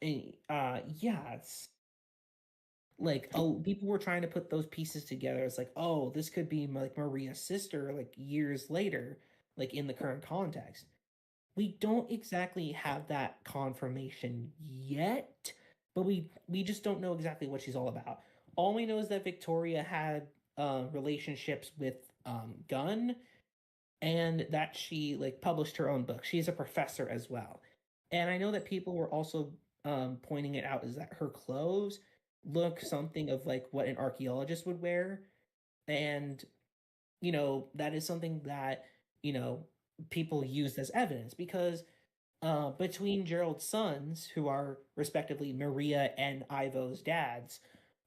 yeah, it's like, oh, people were trying to put those pieces together. It's like, oh, this could be like Maria's sister like years later, like in the current context. We don't exactly have that confirmation yet, but we just don't know exactly what she's all about. All we know is that Victoria had relationships with Gunn, and that she like published her own book. She's a professor as well. And I know that people were also pointing it out is that her clothes look something of like what an archaeologist would wear. And that is something that you know people used as evidence because between Gerald's sons, who are respectively Maria and Ivo's dads,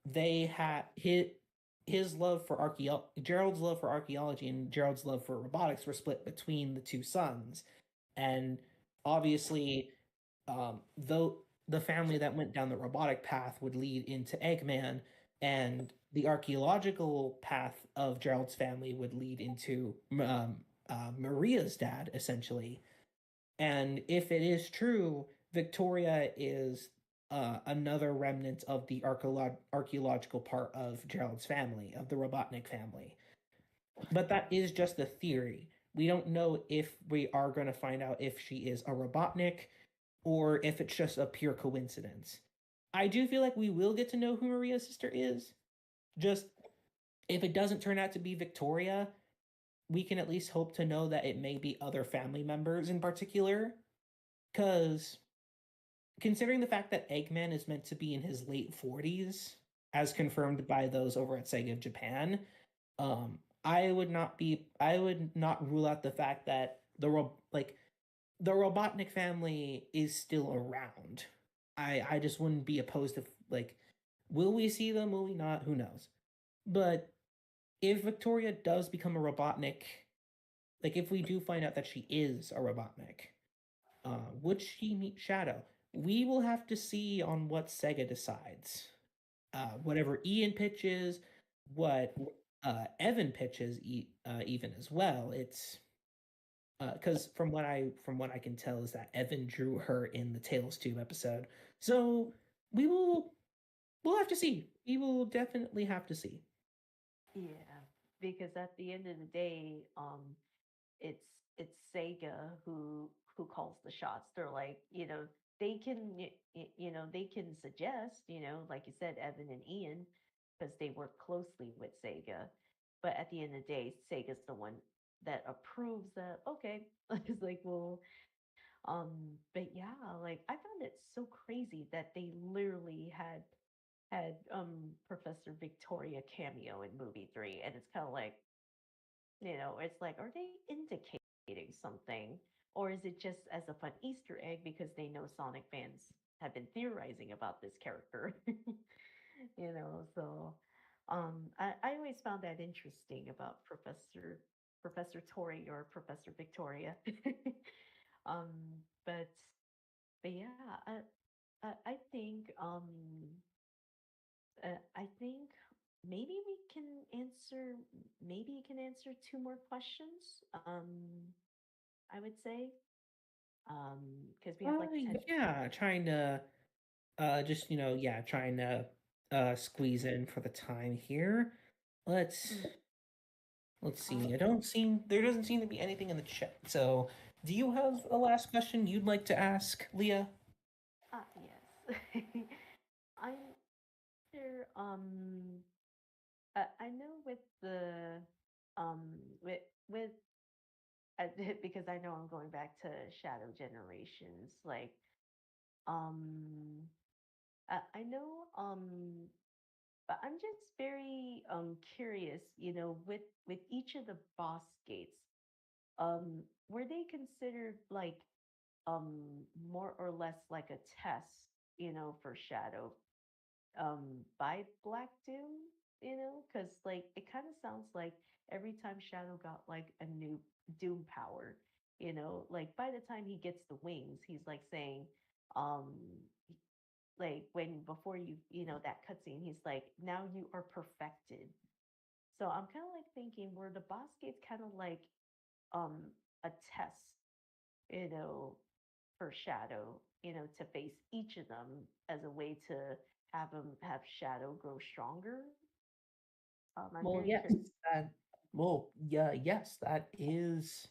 they had his love for Gerald's love for archaeology and Gerald's love for robotics were split between the two sons, and obviously, though the family that went down the robotic path would lead into Eggman, and the archaeological path of Gerald's family would lead into Maria's dad, essentially. And if it is true, Victoria is another remnant of the archaeological part of Gerald's family, of the Robotnik family. But that is just a theory. We don't know if we are going to find out if she is a Robotnik or if it's just a pure coincidence. I do feel like we will get to know who Maria's sister is. Just if it doesn't turn out to be Victoria, we can at least hope to know that it may be other family members in particular. Because considering the fact that Eggman is meant to be in his late 40s, as confirmed by those over at Sega of Japan, I would not rule out the fact that the Robotnik family is still around. I just wouldn't be opposed to like, will we see them? Will we not? Who knows? But if Victoria does become a Robotnik, like if we do find out that she is a Robotnik, would she meet Shadow? We will have to see on what Sega decides. Whatever Ian pitches, what Evan pitches, even as well. It's because from what I can tell is that Evan drew her in the Tails Tube episode. So we will we'll have to see. We will definitely have to see. Yeah, because at the end of the day, it's it's Sega who calls the shots. They're like, they can they can suggest, like you said, Evan and Ian, because they work closely with Sega. But at the end of the day, Sega's the one that approves that. Okay, it's like, well, but yeah, like I found it so crazy that they literally had Professor Victoria cameo in movie 3, and it's kind of like, it's like, are they indicating something? Or is it just as a fun Easter egg because they know Sonic fans have been theorizing about this character? So I always found that interesting about Professor Tori or Professor Victoria. um, but but yeah, I think maybe we can answer maybe you can answer two more questions. I would say because we have like 10. Yeah, trying to just yeah, trying to squeeze in for the time here. Let's Mm, let's uh, see. I don't seem there doesn't seem to be anything in the chat. So, do you have a last question you'd like to ask, Leah? yes. I'm there. I know with the um with uh, because I know I'm going back to Shadow Generations. Like um, I know but I'm just very curious. You know, with each of the boss gates, were they considered like more or less like a test? You know, for Shadow by Black Doom, you know, because like it kind of sounds like every time Shadow got like a new Doom power, you know, like by the time he gets the wings, he's like saying, um, like when before you know, that cutscene, he's like, now you are perfected. So I'm kind of like thinking, were the boss gates kind of like um a test, you know, for Shadow, you know, to face each of them as a way to have him have Shadow grow stronger. I'm Well, very yes, curious. that well, yeah, yes, that is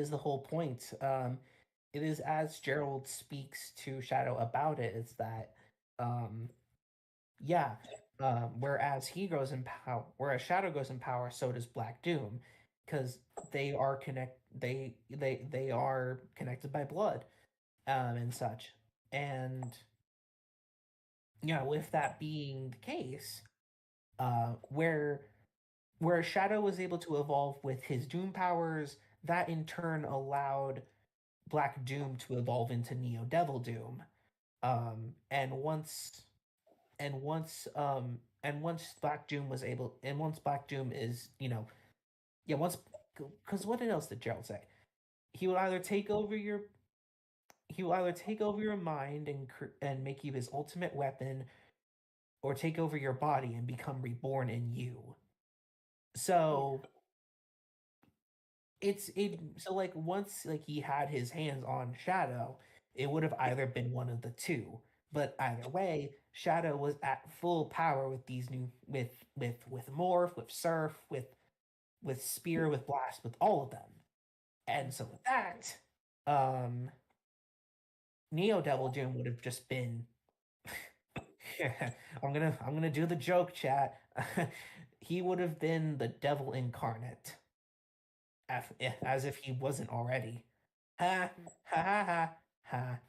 the whole point. It is as Gerald speaks to Shadow about it, it's that um yeah, whereas he grows in power, whereas Shadow goes in power, so does Black Doom, because they are connected by blood, and such. And yeah, with that being the case, where Shadow was able to evolve with his Doom powers, that in turn allowed Black Doom to evolve into Neo Devil Doom. And once Black Doom was able, and once Black Doom is, yeah, once, because what else did Gerald say? He will either take over your he will either take over your mind and make you his ultimate weapon, or take over your body and become reborn in you. Yeah. So so like once like he had his hands on Shadow, it would have either been one of the two. But either way, Shadow was at full power with these new with Morph, with Surf, with Spear, with Blast, with all of them. And so with that, um Neo Devil Doom would have just been I'm gonna do the joke chat. He would have been the devil incarnate. As if he wasn't already. Ha Mm. ha ha ha ha.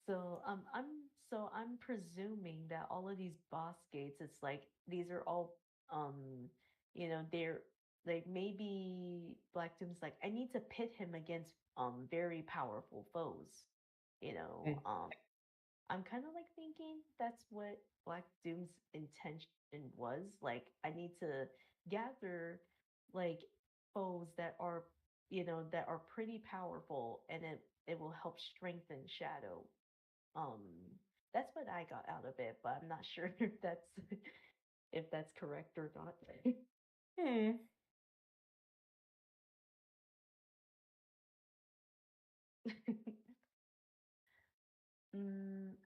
So I'm presuming that all of these boss gates, it's like these are all you know, they're like maybe Black Doom's like, I need to pit him against very powerful foes. You know, Mm. I'm kind of like thinking that's what Black Doom's intention was. Like, I need to gather like foes that are, you know, that are pretty powerful, and it will help strengthen Shadow. Um, that's what I got out of it, but I'm not sure if that's correct or not. Hmm.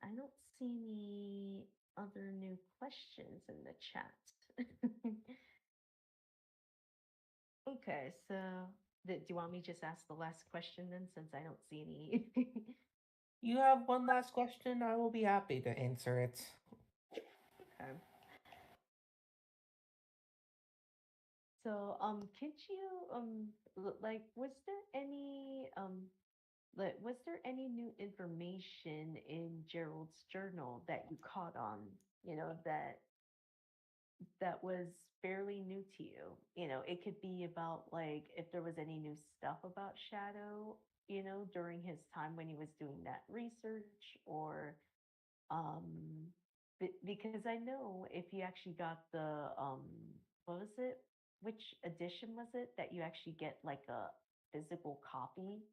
I don't see any other new questions in the chat. Okay, so do you want me to just ask the last question then, since I don't see any? You have one last question? I will be happy to answer it. Okay. So, could you like, was there any new information in Gerald's journal that you caught on, you know, that was fairly new to you? You know, it could be about like if there was any new stuff about Shadow, during his time when he was doing that research, or um because I know if you actually got the what was it? Which edition was it that you actually get like a physical copy,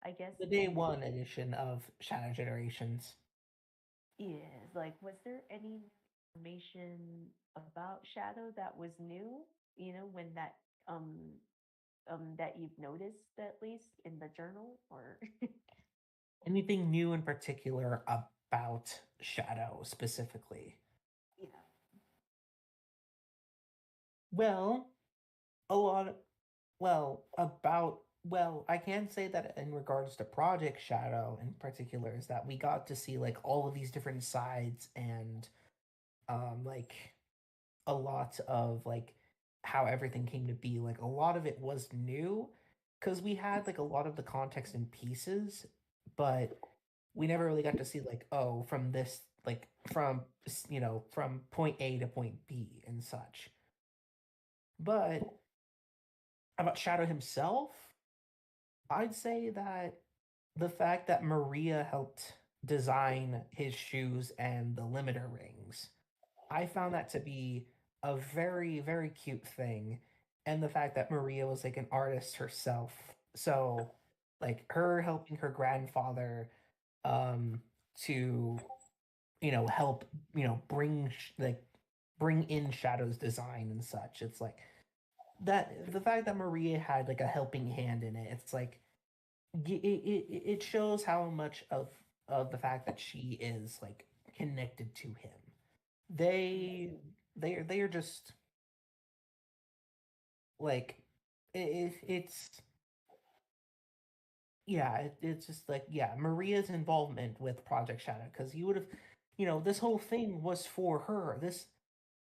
I guess, The day in one edition of Shadow Generations. yes, like was there any information about Shadow that was new, when that you've noticed at least in the journal or Anything new in particular about Shadow specifically? yeah. Well, a lot of, well, I can say that in regards to Project Shadow in particular, is that we got to see like all of these different sides and like a lot of like how everything came to be. Like a lot of it was new because we had like a lot of the context in pieces, but we never really got to see like, oh, from this, like from point A to point B and such. But about Shadow himself, I'd say that the fact that Maria helped design his shoes and the limiter rings, I found that to be a very, very cute thing. And the fact that Maria was like an artist herself. So, like her helping her grandfather um to, help, bring in Shadow's design and such. It's like that the fact that Maria had like a helping hand in it, it's like it shows how much of the fact that she is like connected to him. They they are just like it's yeah, it's just like yeah, Maria's involvement with Project Shadow, because you would have, this whole thing was for her. This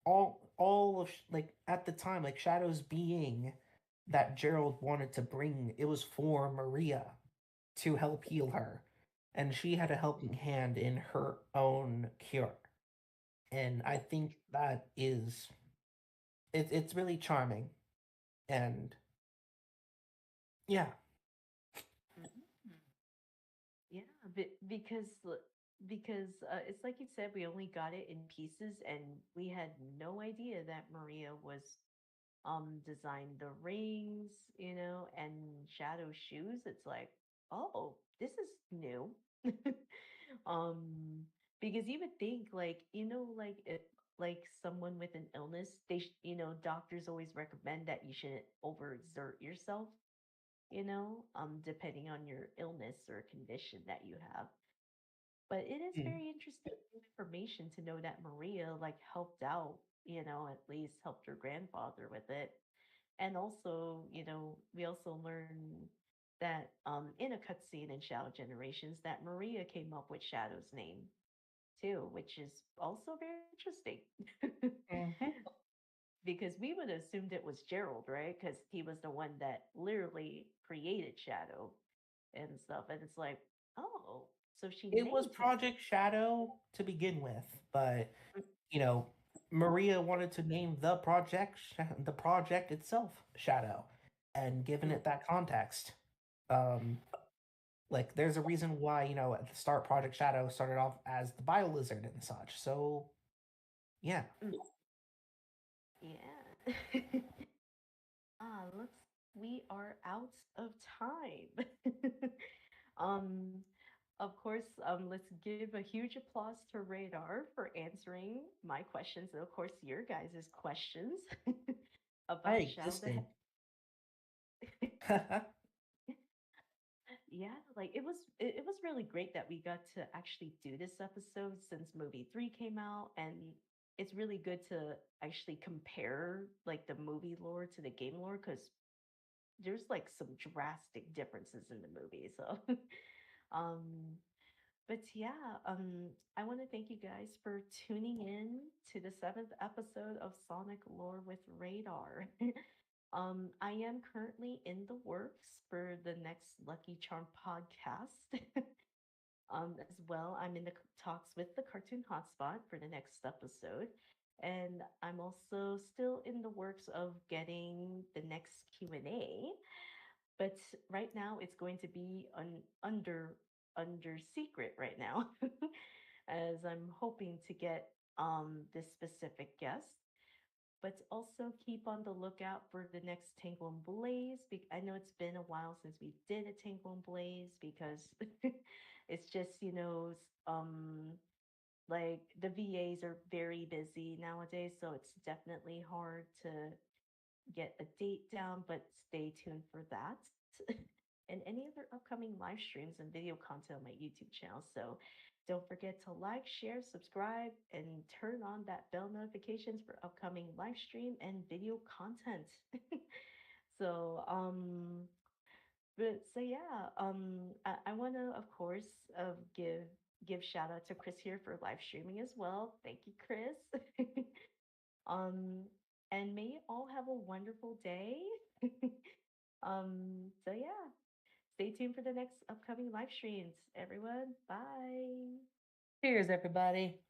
all of like at the time, like Shadow's being that Gerald wanted to bring, it was for Maria to help heal her, and she had a helping hand in her own cure. And I think that is it's really charming. And yeah. Mhm. Yeah, because it's like you said, we only got it in pieces, and we had no idea that Maria was designed the rings, and Shadow shoes. It's like, oh, this is new. um, because you would think like, like if like someone with an illness, doctors always recommend that you shouldn't overexert yourself, depending on your illness or condition that you have. But it is Mm. very interesting information to know that Maria like helped out, at least helped her grandfather with it. And also, we also learn that in a cutscene in Shadow Generations that Maria came up with Shadow's name too, which is also very interesting. Hmm. Because we would have assumed it was Gerald, right? Because he was the one that literally created Shadow and stuff. And it's like, oh, so she It was named him. Project Shadow to begin with, but you know, Maria wanted to name the project itself Shadow, and given Mm, it that context. Um, like there's a reason why, at the start Project Shadow started off as the Bio Lizard and such. So yeah. mm, yeah. Looks we are out of time. um, of course, let's give a huge applause to Radar for answering my questions and of course your guys' questions I about Shadow the existed. Yeah, like it was really great that we got to actually do this episode since movie 3 came out, and it's really good to actually compare like the movie lore to the game lore because there's like some drastic differences in the movie. So um but yeah, I want to thank you guys for tuning in to the 7th episode of Sonic Lore with Radar. I am currently in the works for the next Lucky Charm podcast. As well, I'm in the talks with the Cartoon Hotspot for the next episode, and I'm also still in the works of getting the next Q&A. but right now it's going to be under secret right now, as I'm hoping to get this specific guest. But also keep on the lookout for the next Tangle and Blaze. I know it's been a while since we did a Tangle and Blaze because it's just, like the VAs are very busy nowadays, so it's definitely hard to get a date down, but stay tuned for that. And any other upcoming live streams and video content on my YouTube channel. So don't forget to like, share, subscribe, and turn on that bell notifications for upcoming live stream and video content. so so yeah, I want to of course give shout out to Chris here for live streaming as well. Thank you, Chris. um, and may you all have a wonderful day. So yeah, stay tuned for the next upcoming live streams, everyone. Bye. Cheers, everybody.